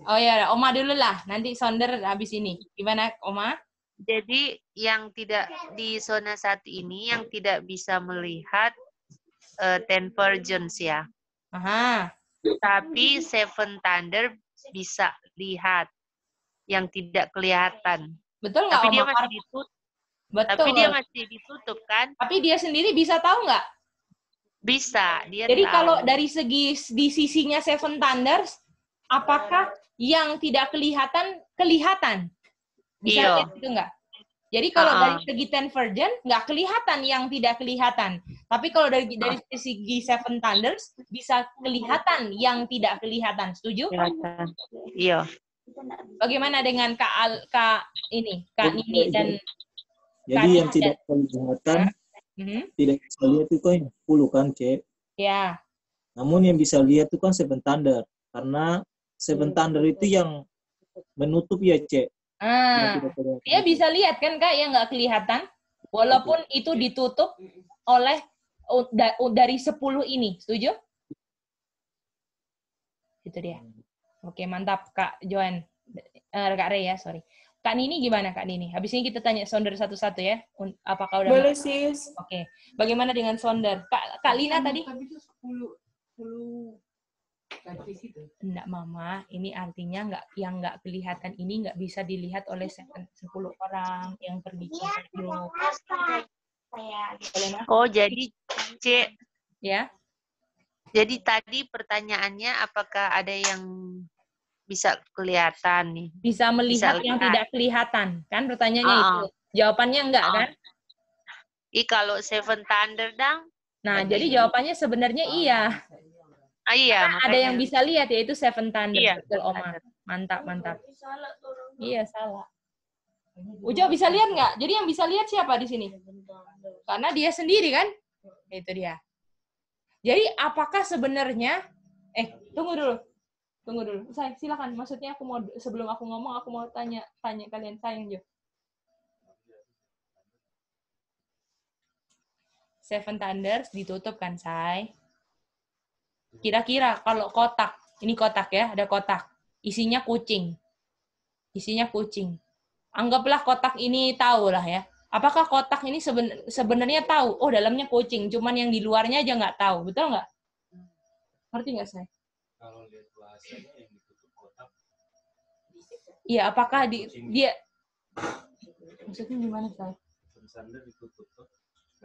Oh ya, Oma dulu lah. Nanti Sonder habis ini. Gimana, Oma? Jadi yang tidak di zona 1 ini yang tidak bisa melihat Ten Virgins ya. Aha. Tapi Seven Thunder bisa lihat yang tidak kelihatan. Betul nggak, Tapi Oma? dia masih ditutup. Betul. Tapi dia masih ditutup kan? Tapi dia sendiri bisa tahu nggak? Bisa, dia Jadi tahu. kalau dari segi di sisinya Seven Thunders, apakah yang tidak kelihatan kelihatan? Bisa lihat itu nggak? Jadi kalau dari segi Ten Virgin nggak kelihatan yang tidak kelihatan. Tapi kalau dari segi Seven Thunders bisa kelihatan yang tidak kelihatan. Setuju? Iya. Bagaimana dengan Kak Nini dan jadi yang tidak kelihatan, tidak bisa lihat itu kan 10 kan, Cek? Ya. Namun yang bisa lihat itu kan Seven Thunder. Karena Seven Thunder itu yang menutup ya, Cek. Dia bisa lihat kan, Kak, yang nggak kelihatan. Walaupun itu ditutup oleh dari 10 ini. Setuju? Itu dia. Oke, mantap, Kak Joan. Kak Ray ya, sorry. Kak Nini gimana, Kak Nini? Habis ini kita tanya Sonder satu-satu ya. Apakah udah? Boleh, sis. Oke. Bagaimana dengan Sonder? Kak Lina tadi? Tapi itu 10 Enggak, Mama. Ini artinya yang nggak kelihatan ini nggak bisa dilihat oleh 10 orang yang pergi ke grup. Oh, jadi C. Ya. Jadi tadi pertanyaannya apakah ada yang bisa kelihatan nih? Bisa melihat yang tidak kelihatan, kan pertanyaannya itu. Jawabannya enggak, kan? Kalau Seven Thunder dang? Nah, jadi jawabannya sebenarnya iya. Iya, karena ada yang bisa lihat, yaitu Seven Thunder. Iya, betul, Oma. Mantap, mantap. Iya, salah. Ujo bisa lihat nggak? Jadi yang bisa lihat siapa di sini? Karena dia sendiri, kan? Itu dia. Jadi apakah sebenarnya tunggu dulu. Saya silakan. Maksudnya aku mau sebelum aku ngomong aku mau tanya kalian sayang Jo. Seven Thunders ditutup kan, Say? Kira-kira kalau kotak, ini kotak ya, ada kotak. Isinya kucing. Anggaplah kotak ini tahu lah ya. Apakah kotak ini sebenarnya tahu? Oh, dalamnya kucing, cuman yang di luarnya aja nggak tahu. Betul nggak? Ngerti nggak, Say? Kalau lihat bahasanya yang ditutup kotak. Iya, apakah dia maksudnya gimana, Say?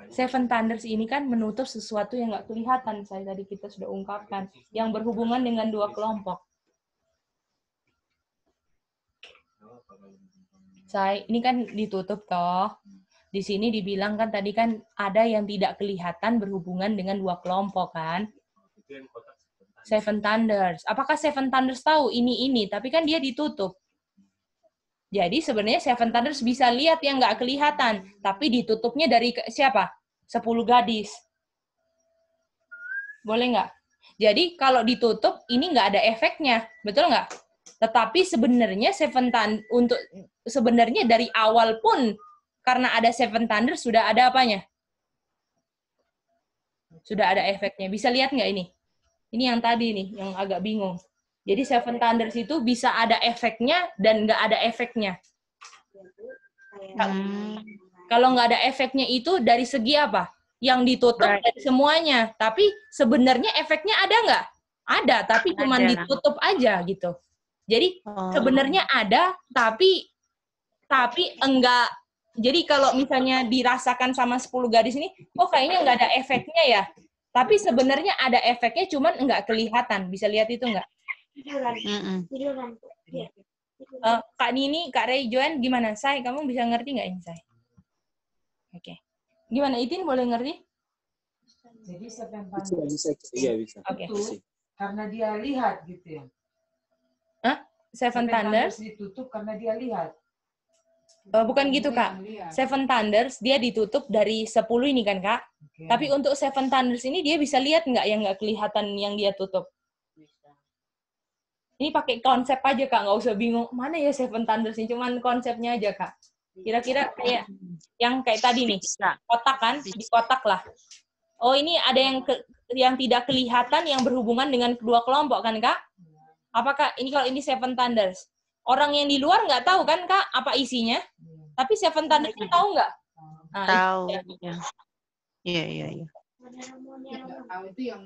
Seven Thunders ini kan menutup sesuatu yang nggak kelihatan, Say. Tadi kita sudah ungkapkan. Yang berhubungan dengan dua kelompok. Say, ini kan ditutup toh. Di sini dibilang kan tadi kan ada yang tidak kelihatan berhubungan dengan dua kelompok kan. Seven Thunders. Apakah Seven Thunders tahu ini, tapi kan dia ditutup. Jadi sebenarnya Seven Thunders bisa lihat yang nggak kelihatan, tapi ditutupnya dari siapa? 10 gadis. Boleh nggak? Jadi kalau ditutup ini nggak ada efeknya, betul nggak? Tetapi sebenarnya sebenarnya dari awal pun karena ada Seven Thunders sudah ada apanya? Sudah ada efeknya. Bisa lihat nggak ini? Ini yang tadi nih, yang agak bingung. Jadi Seven Thunders itu bisa ada efeknya dan nggak ada efeknya. Kalau nggak ada efeknya itu dari segi apa? Yang ditutup dari semuanya. Tapi sebenarnya efeknya ada nggak? Ada, tapi cuma ditutup aja gitu. Jadi sebenarnya ada, tapi enggak. Jadi kalau misalnya dirasakan sama 10 gadis ini, kayaknya nggak ada efeknya ya. Tapi sebenarnya ada efeknya, cuman enggak kelihatan. Bisa lihat itu enggak? Kak Nini, Kak Ray, Joan, gimana? Say, kamu bisa ngerti nggak ini, Say? Oke. Gimana, Itin boleh ngerti? Jadi Seven Thunders. Iya, bisa. Oke. Karena dia lihat gitu ya. Seven Thunders ditutup karena dia lihat. Bukan gitu, Kak. Seven Thunders dia ditutup dari 10 ini kan, Kak. Okay. Tapi untuk Seven Thunders ini dia bisa lihat nggak yang nggak kelihatan yang dia tutup? Bisa. Ini pakai konsep aja, Kak. Nggak usah bingung. Mana ya Seven Thunders ini? Cuman konsepnya aja, Kak. Kira-kira kayak yang kayak tadi nih. Kotak kan? Di kotak lah. Oh, ini ada yang tidak kelihatan yang berhubungan dengan kedua kelompok kan, Kak? Apakah ini kalau ini Seven Thunders? Orang yang di luar nggak tahu kan, Kak, apa isinya? Tapi Seven Thunders itu tahu nggak? Nah, tahu. Iya. Itu yang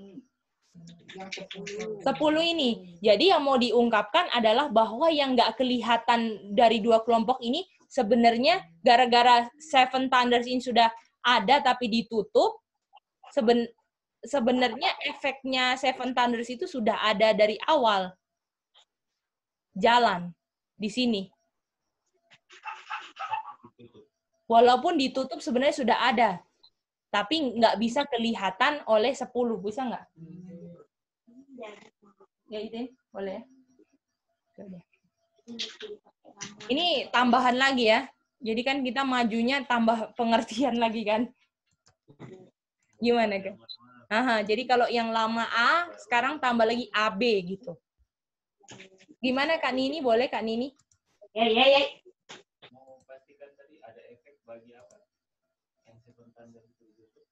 10 ini. Jadi yang mau diungkapkan adalah bahwa yang nggak kelihatan dari dua kelompok ini sebenarnya gara-gara Seven Thunders ini sudah ada tapi ditutup, sebenarnya efeknya Seven Thunders itu sudah ada dari awal. Jalan di sini. Walaupun ditutup sebenarnya sudah ada. Tapi nggak bisa kelihatan oleh 10. Bisa nggak? Ya, Itin? Boleh? Ini tambahan lagi ya. Jadi kan kita majunya tambah pengertian lagi kan. Gimana, Kak? Jadi kalau yang lama A, sekarang tambah lagi AB gitu. Gimana, Kak Nini? Boleh, Kak Nini? Ya. Mau pastikan tadi ada efek bagi apa? Yang Seven Thunders itu ditutup.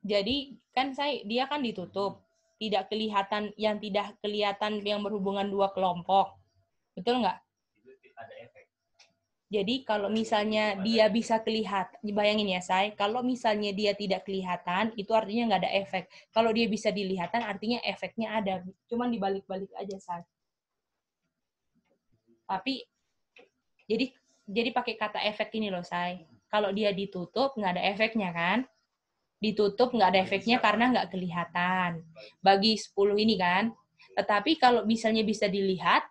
Jadi kan dia kan ditutup. Tidak kelihatan yang berhubungan dua kelompok. Betul nggak? Itu ada efek. Jadi kalau misalnya dia bisa kelihatan, bayangin ya, kalau misalnya dia tidak kelihatan, itu artinya nggak ada efek. Kalau dia bisa dilihatkan, artinya efeknya ada. Cuman dibalik-balik aja, Say. Tapi jadi pakai kata efek ini loh, Say. Kalau dia ditutup nggak ada efeknya kan? ditutup, nggak ada efeknya karena nggak kelihatan. Bagi 10 ini kan. Tetapi kalau misalnya bisa dilihat,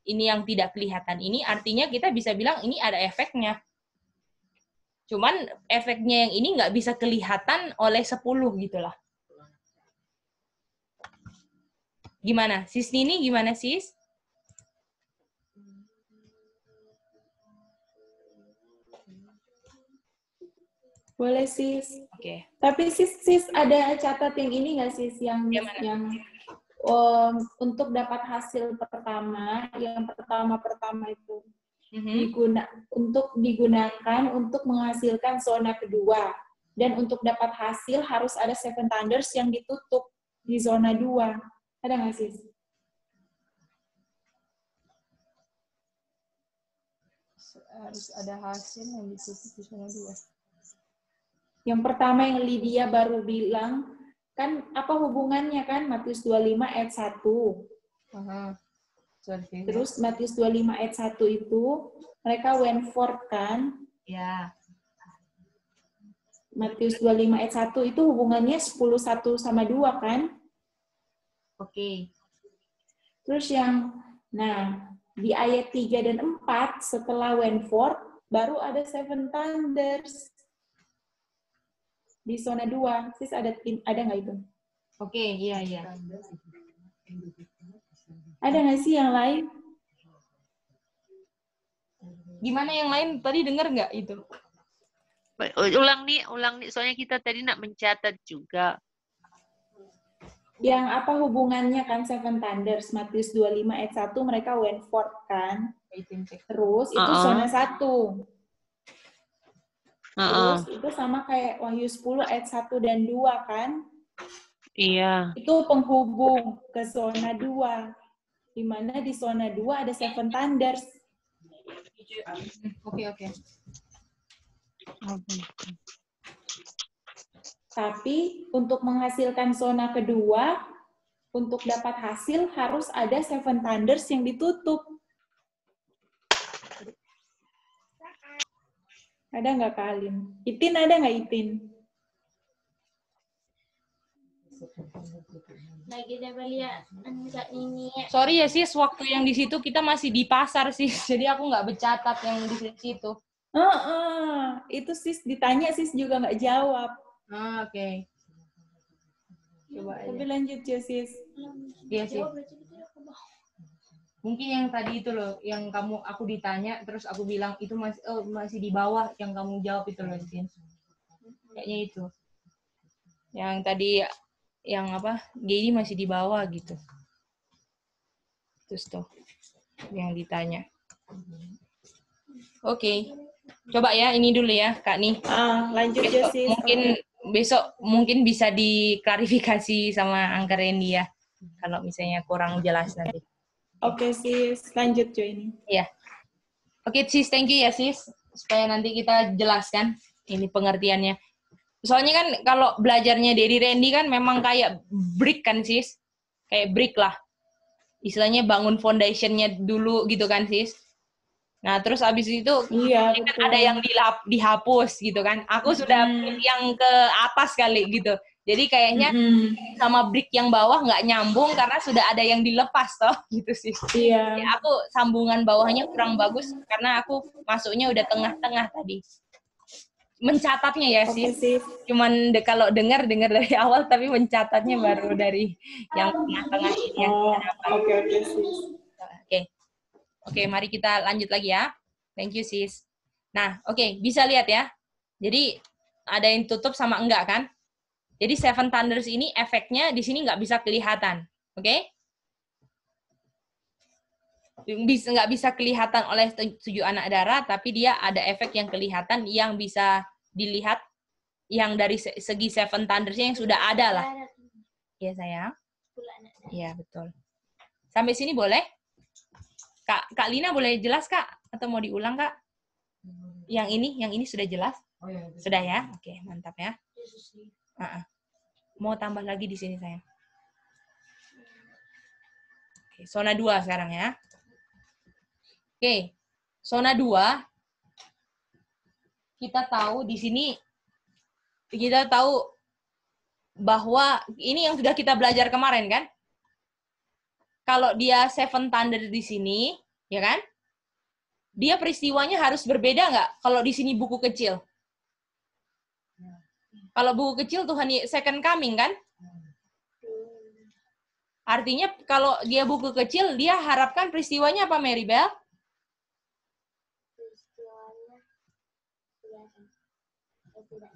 ini yang tidak kelihatan ini, artinya kita bisa bilang ini ada efeknya. Cuman efeknya yang ini nggak bisa kelihatan oleh 10 gitu lah. Gimana? Sis Nini gimana sis? Boleh sis. Oke. Tapi sis ada catat yang ini nggak sis yang untuk dapat hasil pertama, yang pertama itu untuk digunakan untuk menghasilkan zona kedua, dan untuk dapat hasil harus ada 7 thunders yang ditutup di zona 2. Ada nggak sis? Harus ada hasil yang ditutup di zona 2. Yang pertama yang Lydia baru bilang, kan apa hubungannya kan? Matius 25 ayat 1. Terus Matius 25 ayat 1 itu, mereka went forth kan? Ya. Matius 25 ayat 1 itu hubungannya 10:1 sama 2 kan? Oke. Terus di ayat 3 dan 4, setelah went forth, baru ada 7 thunders. Di zona 2, sis ada nggak itu? Oke, iya. Ada nggak sih yang lain? Gimana yang lain? Tadi dengar nggak itu? Ulang nih, soalnya kita tadi nak mencatat juga. Yang apa hubungannya kan 7 thunders, Matius 25 ayat 1, mereka went forth kan? Terus itu zona 1. Terus itu sama kayak Wahyu 10 ayat 1 dan 2 kan? Iya. Itu penghubung ke zona 2. Di mana di zona 2 ada 7 thunders. Oke. Tapi untuk menghasilkan zona kedua, untuk dapat hasil harus ada 7 thunders yang ditutup. Ada nggak Kak Alim? Itin ada nggak Itin? Lagi dapat lihat Kak Nini. Sorry ya sis, waktu yang di situ kita masih di pasar sis, jadi aku nggak bercatat yang di situ. Itu sis ditanya sis juga nggak jawab. Oke. Coba aja. Tapi lanjut ya sis. Iya sih. Mungkin yang tadi itu loh, yang aku ditanya, terus aku bilang itu masih di bawah, yang kamu jawab itu loh, Sin. Kayaknya itu. Yang tadi, yang apa, Gini masih di bawah gitu. Terus tuh, yang ditanya. Oke. Coba ya, ini dulu ya, Kak nih. Lanjut ya sis. Besok mungkin bisa diklarifikasi sama Angka Randy ya, kalau misalnya kurang jelas nanti. Oke sis, lanjut Jo ini. Iya. Oke sis, thank you ya sis. Supaya nanti kita jelaskan ini pengertiannya. Soalnya kan kalau belajarnya dari Randy kan memang kayak brick kan sis. Kayak brick lah. Istilahnya bangun foundation-nya dulu gitu kan sis. Nah terus abis itu kan ada yang dihapus gitu kan. Aku sudah brick yang ke atas kali gitu. Jadi kayaknya sama brick yang bawah nggak nyambung karena sudah ada yang dilepas toh gitu sih. Iya. Ya, aku sambungan bawahnya kurang bagus karena aku masuknya udah tengah-tengah tadi. Mencatatnya ya sih. Cuman kalau dengar dari awal tapi mencatatnya baru dari yang tengah-tengah ini. Oke sis. Oke, mari kita lanjut lagi ya. Thank you sis. Nah, bisa lihat ya. Jadi ada yang tutup sama enggak kan? Jadi 7 thunders ini efeknya di sini nggak bisa kelihatan, oke? Nggak bisa kelihatan oleh 7 anak darah, tapi dia ada efek yang kelihatan yang bisa dilihat yang dari segi 7 thundersnya yang sudah ada lah. Iya sayang? Iya betul. Sampai sini boleh? Kak Lina boleh jelas Kak? Atau mau diulang Kak? Yang ini sudah jelas? Sudah ya? Oke, mantap ya. Mau tambah lagi di sini sayang. Oke, zona 2 sekarang ya. Oke, zona 2 kita tahu di sini kita tahu bahwa ini yang sudah kita belajar kemarin kan? Kalau dia Seven Thunder di sini, ya kan? Dia peristiwanya harus berbeda nggak? Kalau di sini buku kecil. Kalau buku kecil Tuhan Second Coming kan? Artinya kalau dia buku kecil, dia harapkan peristiwanya apa, Mary Bell? Peristiwanya kelihatan. Tidak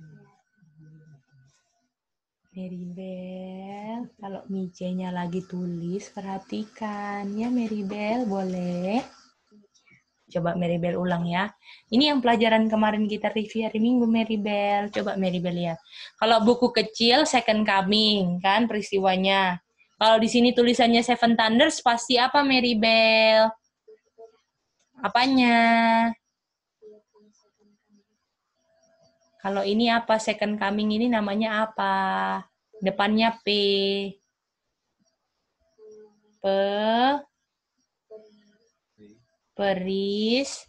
Mary Bell, kalau Mice-nya lagi tulis, perhatikan ya Mary Bell, boleh? Coba Mary Bell ulang ya. Ini yang pelajaran kemarin kita review hari Minggu, Mary Bell. Coba Mary Bell lihat. Kalau buku kecil, Second Coming, kan peristiwanya. Kalau di sini tulisannya Seven Thunders, pasti apa Mary Bell? Apanya? Kalau ini apa? Second Coming ini namanya apa? Depannya P. Peris.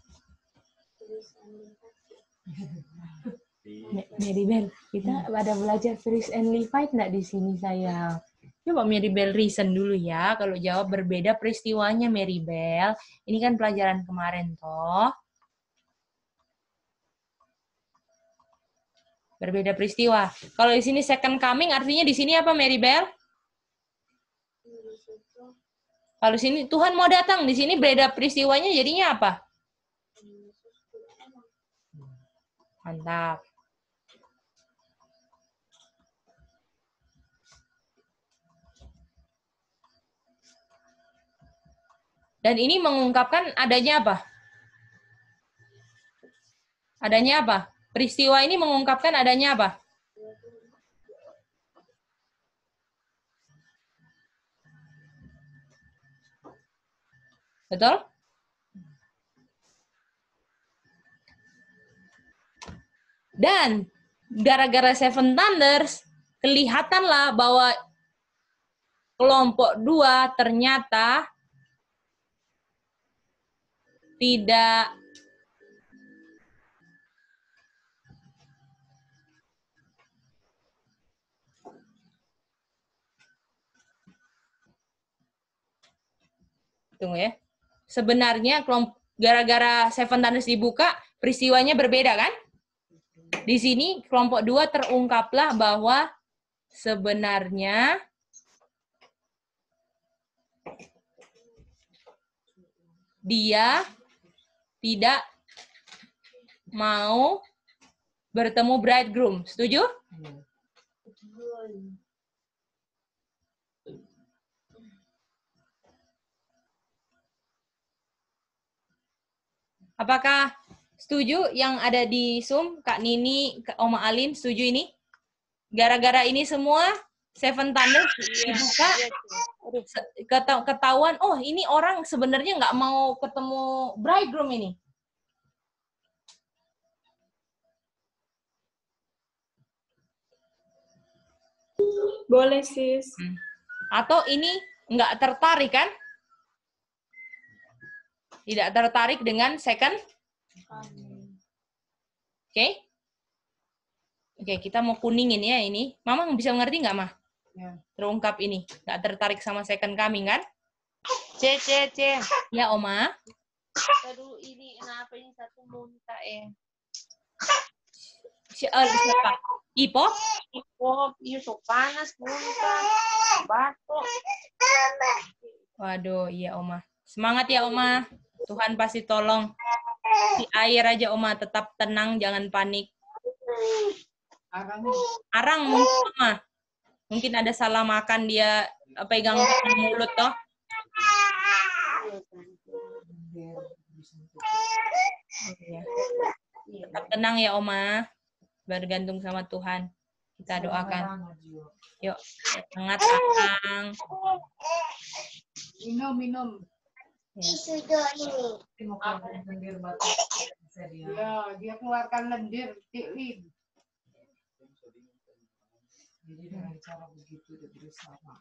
Mary Bell, kita ada belajar Peris and Levite nggak di sini, sayang? Coba Mary Bell reason dulu ya. Kalau jawab berbeda peristiwanya, Mary Bell. Ini kan pelajaran kemarin, toh. Berbeda peristiwa. Kalau di sini Second Coming, artinya di sini apa, Mary Bell? Kalau di sini Tuhan mau datang, di sini beda peristiwanya, jadinya apa? Mantap. Dan ini mengungkapkan adanya apa? Adanya apa? Peristiwa ini mengungkapkan adanya apa? Betul? Dan gara-gara Seven Thunders, kelihatanlah bahwa kelompok 2 ternyata tidak tunggu ya. Sebenarnya gara-gara Seven Thunders dibuka, peristiwanya berbeda kan? Di sini kelompok 2 terungkaplah bahwa sebenarnya dia tidak mau bertemu bridegroom. Setuju? Apakah setuju yang ada di Zoom, Kak Nini, Kak Oma Alin, setuju ini? Gara-gara ini semua, Seven Thunders dibuka, ketahuan, oh ini orang sebenarnya nggak mau ketemu bridegroom ini. Boleh, sis. Atau ini nggak tertarik kan? Tidak tertarik dengan second. Oke. Oke, kita mau kuningin ya ini. Mama bisa ngerti nggak, Mah? Ya. Terungkap ini. Nggak tertarik sama Second Coming, kan? C. Ya, Oma. Aduh, ini kenapa ini satu muntah Siapa? Ipop? Ipop, iya so panas muntah. Batuk. Waduh, iya Oma. Semangat ya Oma. Tuhan pasti tolong. Di air aja Oma, tetap tenang, jangan panik. Arang mungkin Oma. Mungkin ada salah makan dia pegang mulut toh. Ya. Tetap tenang ya Oma. Bergantung sama Tuhan. Kita doakan. Yuk, semangat Akang. Minum. Ya, dia keluarkan lendir, tiklin. Jadi dengan cara begitu dia berusaha.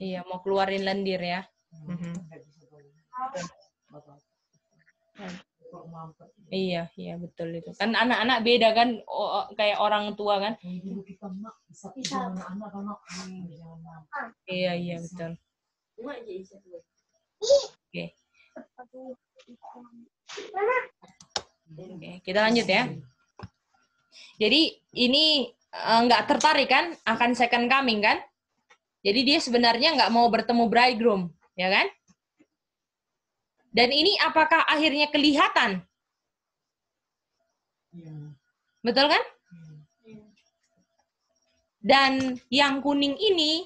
Iya, mau keluarin lendir ya. Iya, betul itu. Kan anak-anak beda kan, kayak orang tua kan. Bisa. Iya, betul. Oke. Oke, kita lanjut ya. Jadi ini nggak tertarik kan akan second coming kan? Jadi dia sebenarnya nggak mau bertemu bridegroom, ya kan? Dan ini apakah akhirnya kelihatan? Betul kan? Dan yang kuning ini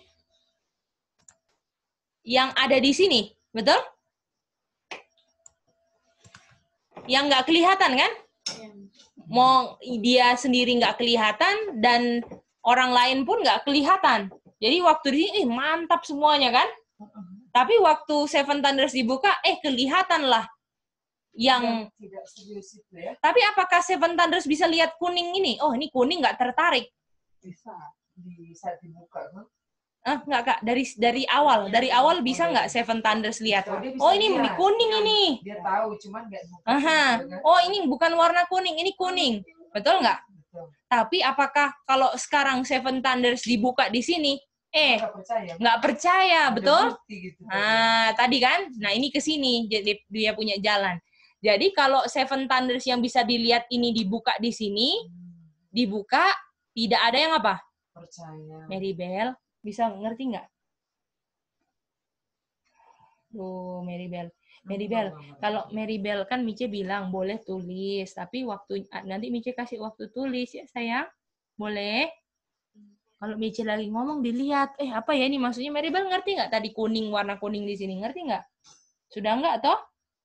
yang ada di sini, betul? Yang nggak kelihatan kan? Mau dia sendiri nggak kelihatan dan orang lain pun nggak kelihatan. Jadi waktu ini mantap semuanya kan? Tapi waktu Seven Thunders dibuka, kelihatan lah yang tidak serius itu ya. Tapi apakah Seven Thunders bisa lihat kuning ini? Oh, ini kuning nggak tertarik. Bisa di saat dibuka kan? Nggak Kak, dari awal bisa nggak Seven Thunders lihat? Oh, ini kuning ini. Dia tahu, cuman nggak dibuka. Oh, ini bukan warna kuning, ini kuning. Betul nggak? Betul. Tapi apakah kalau sekarang Seven Thunders dibuka di sini, nggak percaya, betul? Gitu, nah, tadi kan? Nah, ini ke sini, jadi dia punya jalan. Jadi kalau Seven Thunders yang bisa dilihat ini dibuka di sini, dibuka, tidak ada yang apa? Percaya. Mary Bell, bisa ngerti nggak? Mary Bell. Kalau Mary Bell kan Mice bilang boleh tulis, tapi nanti Mice kasih waktu tulis ya sayang, boleh? Kalau Mice lagi ngomong dilihat, apa ya ini maksudnya? Mary Bell ngerti nggak tadi kuning, warna kuning di sini, ngerti nggak? Sudah nggak toh?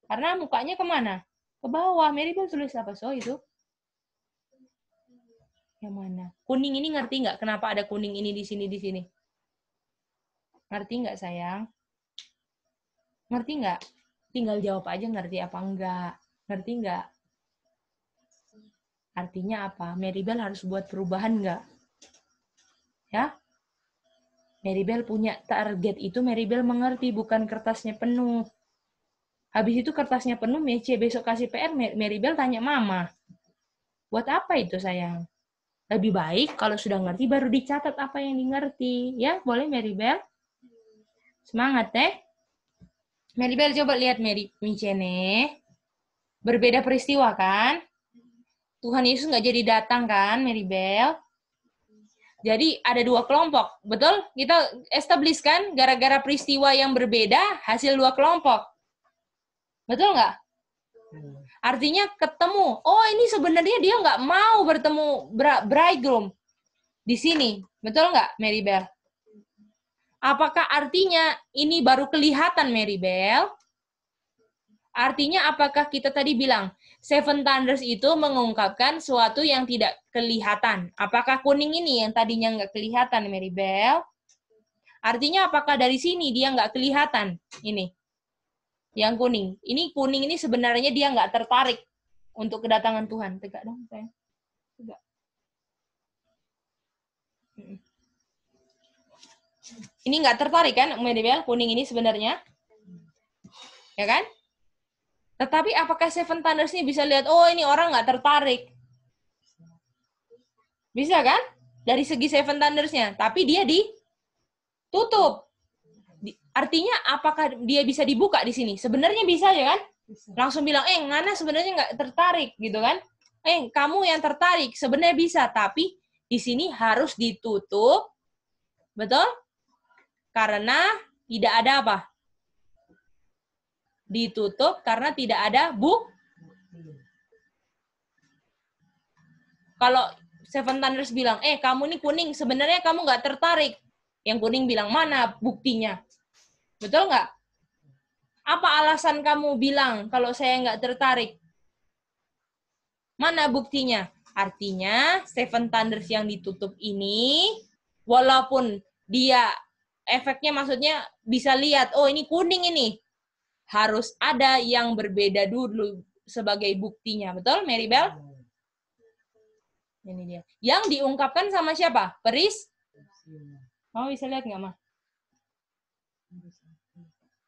Karena mukanya kemana? Ke bawah. Mary Bell tulis apa itu? Yang mana? Kuning ini ngerti nggak? Kenapa ada kuning ini di sini? Ngerti nggak sayang? Ngerti nggak? Tinggal jawab aja ngerti apa enggak. Ngerti nggak? Artinya apa? Mary Bell harus buat perubahan nggak? Ya? Mary Bell punya target itu, Mary Bell mengerti, bukan kertasnya penuh. Habis itu kertasnya penuh, Mice besok kasih PR, Mary Bell tanya mama. Buat apa itu sayang? Lebih baik kalau sudah ngerti baru dicatat apa yang dimengerti. Ya, boleh Mary Bell? Semangat Mary Bell coba lihat Mice nih. Berbeda peristiwa kan? Tuhan Yesus nggak jadi datang kan, Mary Bell? Jadi ada dua kelompok, betul? Kita establish kan gara-gara peristiwa yang berbeda hasil dua kelompok. Betul nggak? Artinya ketemu. Oh, ini sebenarnya dia nggak mau bertemu bridegroom di sini. Betul nggak, Mary Bell? Apakah artinya ini baru kelihatan, Mary Bell? Artinya apakah kita tadi bilang Seven Thunders itu mengungkapkan sesuatu yang tidak kelihatan? Apakah kuning ini yang tadinya nggak kelihatan, Mary Bell? Artinya apakah dari sini dia nggak kelihatan? Ini. Yang kuning. Ini kuning ini sebenarnya dia nggak tertarik untuk kedatangan Tuhan. Tegak dong, sayang. Tegak. Ini nggak tertarik kan, Mary Bell? Kuning ini sebenarnya. Ya kan? Tetapi apakah Seven Thunders ini bisa lihat, oh ini orang nggak tertarik? Bisa kan? Dari segi Seven Thunders-nya. Tapi dia ditutup. Artinya apakah dia bisa dibuka di sini? Sebenarnya bisa ya kan? Langsung bilang, Ngana sebenarnya nggak tertarik gitu kan? Kamu yang tertarik sebenarnya bisa, tapi di sini harus ditutup, betul? Karena tidak ada apa? Ditutup karena tidak ada bukti. Kalau Seven Thunders bilang, kamu ini kuning, sebenarnya kamu nggak tertarik. Yang kuning bilang, mana buktinya? Betul nggak? Apa alasan kamu bilang kalau saya nggak tertarik? Mana buktinya? Artinya, Seven Thunders yang ditutup ini, walaupun dia efeknya maksudnya bisa lihat, oh ini kuning ini. Harus ada yang berbeda dulu sebagai buktinya. Betul, Mary Bell? Ini dia. Yang diungkapkan sama siapa? Mau bisa lihat nggak, Ma?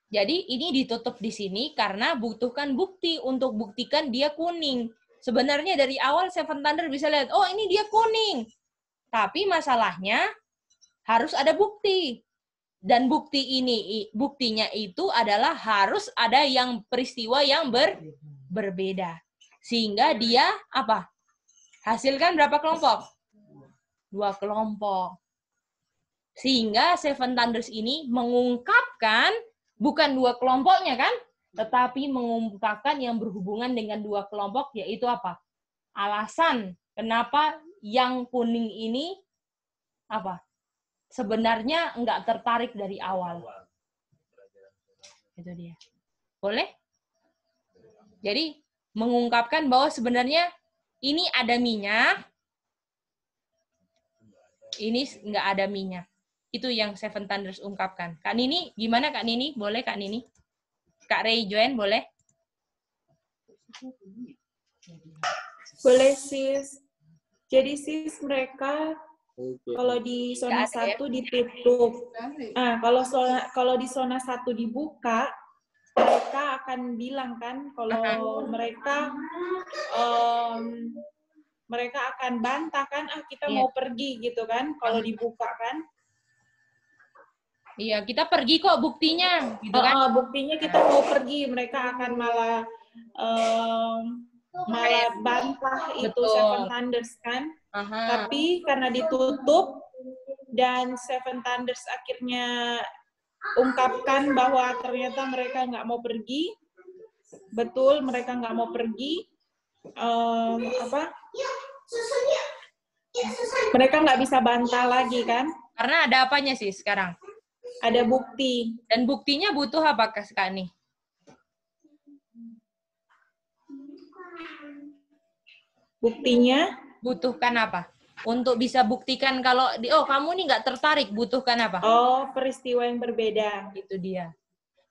Jadi ini ditutup di sini karena butuhkan bukti untuk buktikan dia kuning. Sebenarnya dari awal Seven Thunder bisa lihat, oh ini dia kuning. Tapi masalahnya harus ada bukti. Dan buktinya itu adalah harus ada yang peristiwa yang berbeda. Sehingga dia apa? Hasilkan berapa kelompok? 2 kelompok. Sehingga Seven Thunders ini mengungkapkan bukan 2 kelompoknya kan? Tetapi mengungkapkan yang berhubungan dengan 2 kelompok, yaitu apa? Alasan kenapa yang kuning ini apa? Sebenarnya nggak tertarik dari awal. Itu dia. Boleh? Jadi, mengungkapkan bahwa sebenarnya ini ada minyak, ini nggak ada minyak. Itu yang Seven Thunders ungkapkan. Kak Nini, gimana Kak Nini? Boleh Kak Nini? Kak Ray join, boleh? Boleh, Sis. Jadi, Sis, mereka kalau di zona 1 ditutup. Nah, kalau di zona 1 dibuka, mereka akan bilang kan kalau mereka akan bantah kan, kita mau pergi gitu kan kalau dibuka kan. Iya, kita pergi kok buktinya gitu kan. Buktinya kita mau pergi, mereka akan malah bantah itu Seven Thunders kan. Tapi karena ditutup dan Seven Thunders akhirnya ungkapkan bahwa ternyata mereka nggak mau pergi, betul mereka nggak mau pergi, mereka nggak bisa bantah lagi kan? Karena ada apanya sih sekarang? Ada bukti. Dan buktinya butuh apa Kak nih? Buktinya? Butuhkan apa? Untuk bisa buktikan kalau kamu nih nggak tertarik, butuhkan apa? Peristiwa yang berbeda. Itu dia.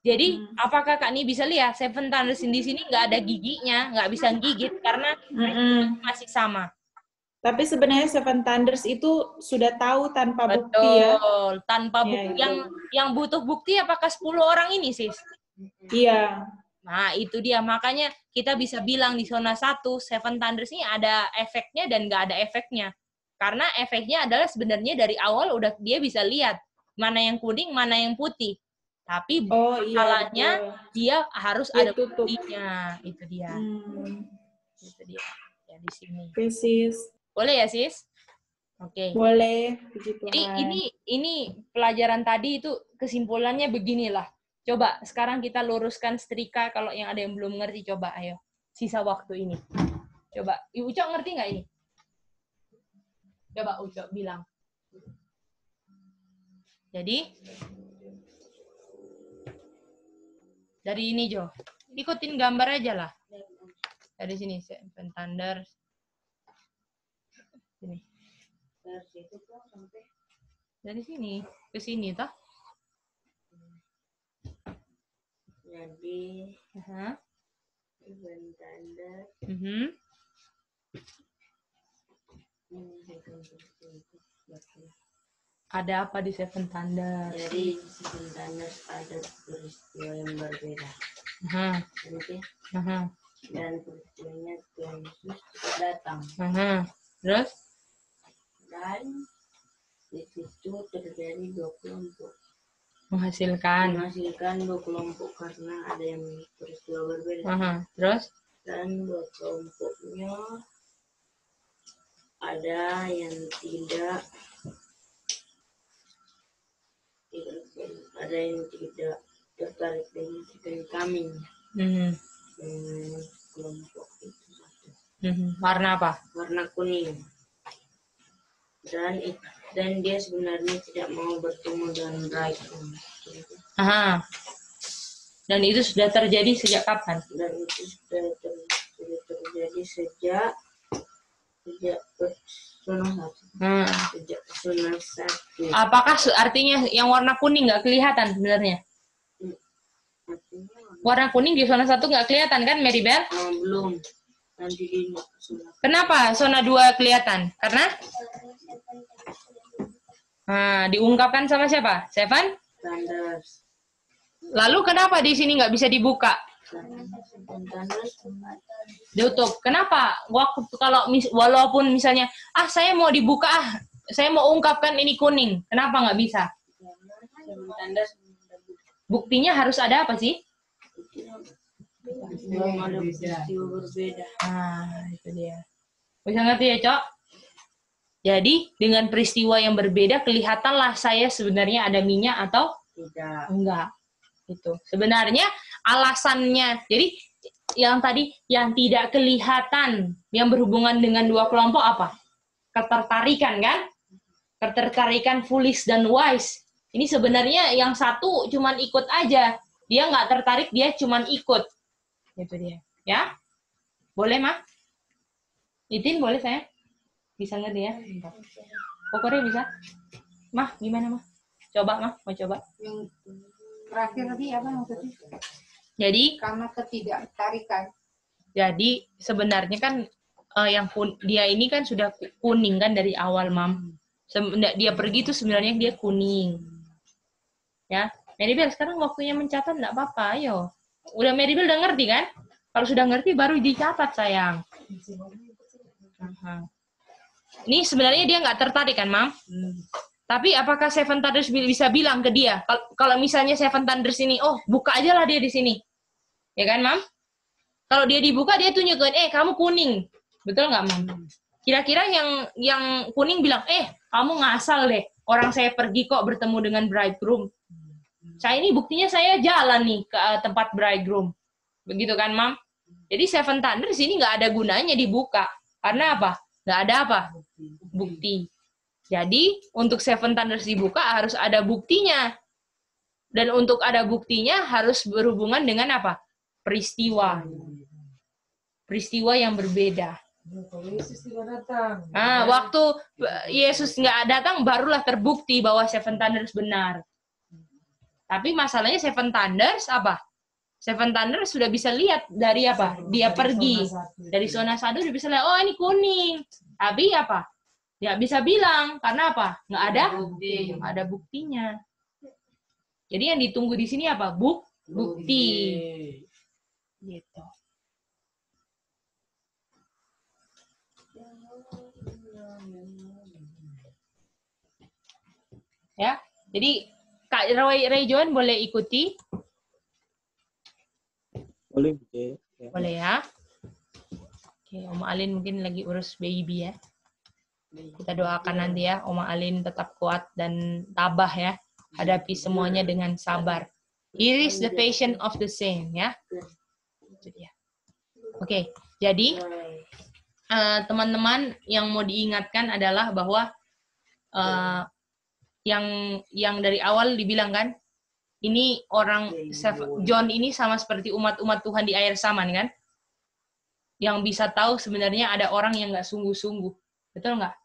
Jadi apakah Kak nih bisa lihat Seven Thunders di sini nggak ada giginya, nggak bisa gigit karena masih sama. Tapi sebenarnya Seven Thunders itu sudah tahu tanpa bukti ya. Betul, tanpa bukti. Yang butuh bukti apakah 10 orang ini, Sis? Iya. Nah, itu dia. Makanya kita bisa bilang di zona 1, Seven Thunders ini ada efeknya dan nggak ada efeknya. Karena efeknya adalah sebenarnya dari awal udah dia bisa lihat mana yang kuning, mana yang putih. Tapi masalahnya dia harus ada buktinya. Itu dia. Itu dia. Ya di sini. Sis. Boleh ya, Sis? Oke. Boleh. Jadi ini pelajaran tadi itu kesimpulannya beginilah. Coba sekarang kita luruskan setrika kalau yang ada yang belum ngerti, coba ayo. Sisa waktu ini. Coba, Ibu Ucok ngerti nggak ini? Coba Ucok bilang. Jadi, dari ini Jo. Ikutin gambar aja lah. Dari sini, Seven Thunders. Sini. Dari sini ke sini toh. Jadi Seven Thunders. Ada apa di Seven Thunders? Jadi Seven Thunders ada peristiwa yang berbeda. Dan peristiwanya Tuhan Yesus datang. Terus? Dan di situ terjadi 2 kelompok. Menghasilkan 2 kelompok karena ada yang peristiwa berbeda. Terus? Dan 2 kelompoknya ada yang tidak tertarik dengan kami. Kelompok itu satu. Warna apa? Warna kuning. Dan dia sebenarnya tidak mau bertemu dengan Raikun. Dan itu sudah terjadi sejak kapan? Dan itu sudah terjadi sejak zona 1. Sejak zona 1. Apakah artinya yang warna kuning nggak kelihatan sebenarnya? Warna kuning di zona 1 nggak kelihatan kan, Maribel? Belum. Nanti di zona. Kenapa zona 2 kelihatan? Karena? Diungkapkan sama siapa? Seven Thunders. Lalu kenapa di sini nggak bisa dibuka? Ditutup. Kenapa? Waktu kalau walaupun misalnya saya mau dibuka saya mau ungkapkan ini kuning. Kenapa nggak bisa? Buktinya harus ada apa sih? Ada peristiwa berbeda. Nah, itu dia. Bisa ngerti ya, Cok? Jadi, dengan peristiwa yang berbeda, kelihatanlah saya sebenarnya ada minyak atau Tidak. enggak. Itu. Sebenarnya, alasannya. Jadi, yang tadi, yang tidak kelihatan, yang berhubungan dengan dua kelompok apa? Ketertarikan, kan? Ketertarikan foolish dan wise. Ini sebenarnya yang satu cuman ikut aja. Dia nggak tertarik, dia cuman ikut. Itu dia. Ya? Boleh, Mah? Itin, boleh saya? Bisa ngerti ya? Pokoknya bisa. Mah, gimana, Mah? Coba, Mah. Mau coba? Yang terakhir tadi apa maksudnya? Jadi, Karena ketidaktarikan. jadi sebenarnya kan dia ini kan sudah kuning kan dari awal, Mam. Dia pergi itu sebenarnya dia kuning. Ya, Maribel sekarang waktunya mencatat enggak apa-apa, ayo. Udah Maribel udah ngerti kan? Kalau sudah ngerti baru dicatat, sayang. Ini sebenarnya dia nggak tertarik kan, Mam? Tapi apakah Seven Thunders bisa bilang ke dia, kalau misalnya Seven Thunders ini, oh buka aja lah dia di sini, ya kan, Mam? Kalau dia dibuka dia tunjukkan, kamu kuning, betul nggak, Mam? Kira-kira yang kuning bilang, kamu ngasal deh, orang saya pergi kok bertemu dengan bridegroom. Saya ini buktinya saya jalan nih ke tempat bridegroom, begitu kan, Mam? Jadi Seven Thunders ini nggak ada gunanya dibuka, karena apa? Nggak ada apa? Bukti. Jadi, untuk Seven Thunders dibuka harus ada buktinya. Dan untuk ada buktinya harus berhubungan dengan apa? Peristiwa. Peristiwa yang berbeda. Kalau Yesus tidak datang. Nah, waktu Yesus nggak datang, barulah terbukti bahwa Seven Thunders benar. Tapi masalahnya Seven Thunders apa? Seven Thunders sudah bisa lihat dari apa? Dia pergi. Dari zona 1 dia bisa lihat, oh ini kuning. Tapi apa? Nggak bisa bilang, karena apa? Nggak ada buktinya. Jadi yang ditunggu di sini apa? Bukti. Gitu. Ya, jadi Kak Ray Joan boleh ikuti? Boleh, ya. Boleh ya. Oke, Oma Alin mungkin lagi urus baby ya. Kita doakan nanti ya, Oma Alin tetap kuat dan tabah ya. Hadapi semuanya dengan sabar. Here is the patient of the saint ya. Itu dia. Oke, jadi teman-teman yang mau diingatkan adalah bahwa yang dari awal dibilang kan, ini orang John ini sama seperti umat-umat Tuhan di akhir zaman kan, yang bisa tahu sebenarnya ada orang yang nggak sungguh-sungguh, betul nggak?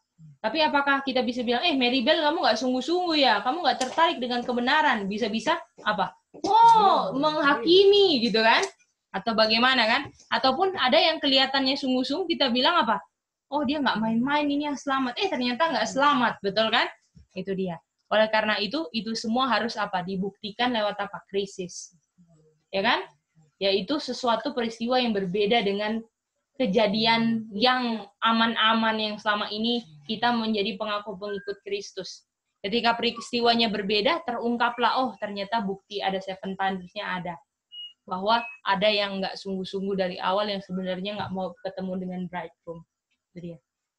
Tapi apakah kita bisa bilang, Maribel kamu nggak sungguh-sungguh ya, kamu nggak tertarik dengan kebenaran, bisa-bisa apa? Oh, menghakimi gitu kan? Atau bagaimana kan? Ataupun ada yang kelihatannya sungguh-sungguh, kita bilang apa? Oh dia nggak main-main, ini yang selamat. Ternyata nggak selamat, betul kan? Itu dia. Oleh karena itu semua harus apa? Dibuktikan lewat apa? Krisis. Ya kan? Yaitu sesuatu peristiwa yang berbeda dengan kejadian yang aman-aman yang selama ini kita menjadi pengaku pengikut Kristus. Ketika peristiwanya berbeda, terungkaplah, oh ternyata bukti ada Seven Thunders-nya ada. Bahwa ada yang nggak sungguh-sungguh dari awal yang sebenarnya nggak mau ketemu dengan bridegroom.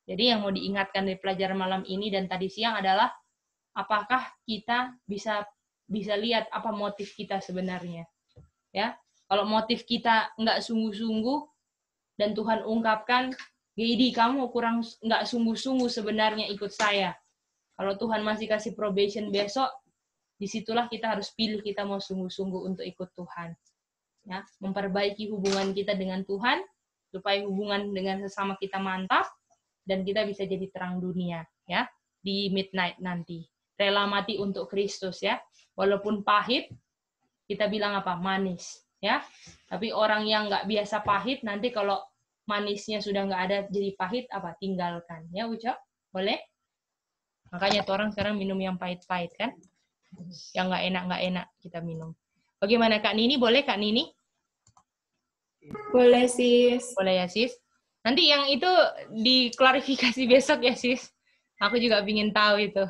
Jadi yang mau diingatkan dari pelajaran malam ini dan tadi siang adalah apakah kita bisa lihat apa motif kita sebenarnya, ya? Kalau motif kita nggak sungguh-sungguh dan Tuhan ungkapkan, Gedi kamu kurang nggak sungguh-sungguh sebenarnya ikut saya. Kalau Tuhan masih kasih probation besok, disitulah kita harus pilih kita mau sungguh-sungguh untuk ikut Tuhan, ya? Memperbaiki hubungan kita dengan Tuhan supaya hubungan dengan sesama kita mantap dan kita bisa jadi terang dunia, ya, di midnight nanti. Rela mati untuk Kristus ya. Walaupun pahit, kita bilang apa? Manis ya. Tapi orang yang nggak biasa pahit, nanti kalau manisnya sudah nggak ada jadi pahit, apa? Tinggalkan. Ya Ucap? Boleh? Makanya tuh orang sekarang minum yang pahit-pahit kan? Yang nggak enak kita minum. Bagaimana Kak Nini? Boleh Kak Nini? Boleh sis. Boleh ya sis. Nanti yang itu diklarifikasi besok ya sis. Aku juga ingin tahu itu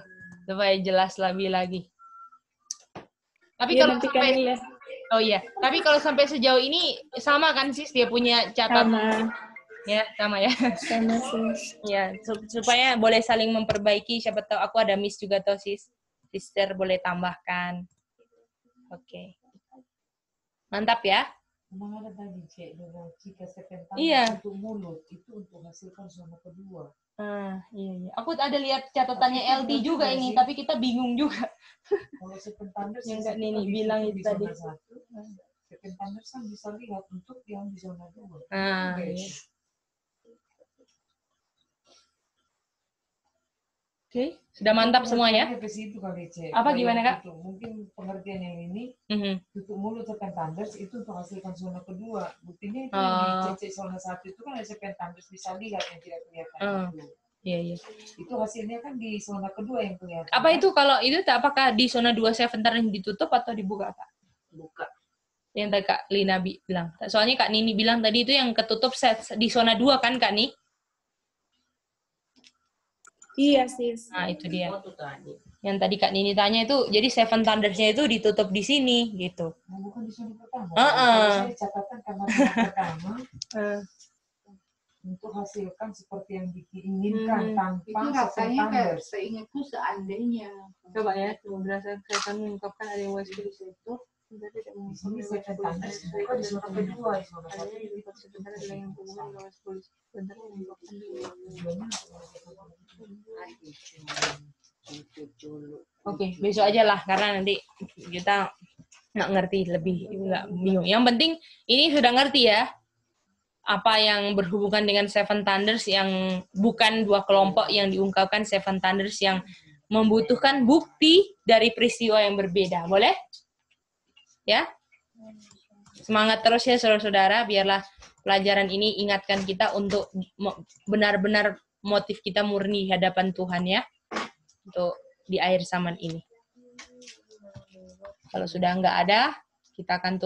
supaya jelas lebih lagi. Tapi Iya, kalau nanti sampai kan ya. oh iya, tapi kalau sampai sejauh ini sama kan sis dia punya catatan Sama. ya, sama ya. Sama sis. Ya, supaya boleh saling memperbaiki. Siapa tahu aku ada miss juga tuh sis. Sister boleh tambahkan. Oke. Mantap ya. Memang ada tadi cek dengan jika sekretariat Iya. untuk mulut itu untuk hasilkan zona kedua. Iya. Aku ada lihat catatannya LT juga ini, tapi kita bingung juga. Kalau sekretariat Yang Kak Nini bilang itu tadi. Sekretariat kan bisa lihat untuk yang di zona 2. Iya. Oke, sudah mantap semua ya. Ke situ kali, Cek. Apa gimana Kak? Mungkin pengertian yang ini tutup mulut sekretariat itu untuk hasilkan zona kedua. Buktinya itu di CC zona 1 itu kan ada sekretariat bisa lihat yang tidak kelihatan. Iya. Itu hasilnya kan di zona kedua yang kelihatan. Apa itu kalau itu apakah di zona 2 Seventar ditutup atau dibuka Kak? Buka. Yang tadi Kak Lina bilang. Soalnya Kak Nini bilang tadi itu yang ketutup di zona 2 kan Kak Ni? Iya, sis. Nah, itu dia. Yang tadi Kak Nini tanya itu, jadi Seven Thunders-nya itu ditutup di sini, gitu. Nah, bukan di zona pertama. Saya catatan kamar pertama untuk hasilkan seperti yang diinginkan tanpa itu rasanya kayak seingatku seandainya. Coba ya, berdasarkan saya akan mengungkapkan ada yang wajib itu. Di sini sekretariat bukan di zona kedua, di zona 1. Oke, besok aja lah karena nanti kita nggak ngerti lebih, nggak bingung. Yang penting ini sudah ngerti ya apa yang berhubungan dengan Seven Thunders yang bukan dua kelompok yang diungkapkan Seven Thunders yang membutuhkan bukti dari peristiwa yang berbeda. Boleh? Ya? Semangat terus ya saudara-saudara, biarlah pelajaran ini ingatkan kita untuk benar-benar motif kita murni hadapan Tuhan ya. Untuk di akhir zaman ini. Kalau sudah nggak ada, kita akan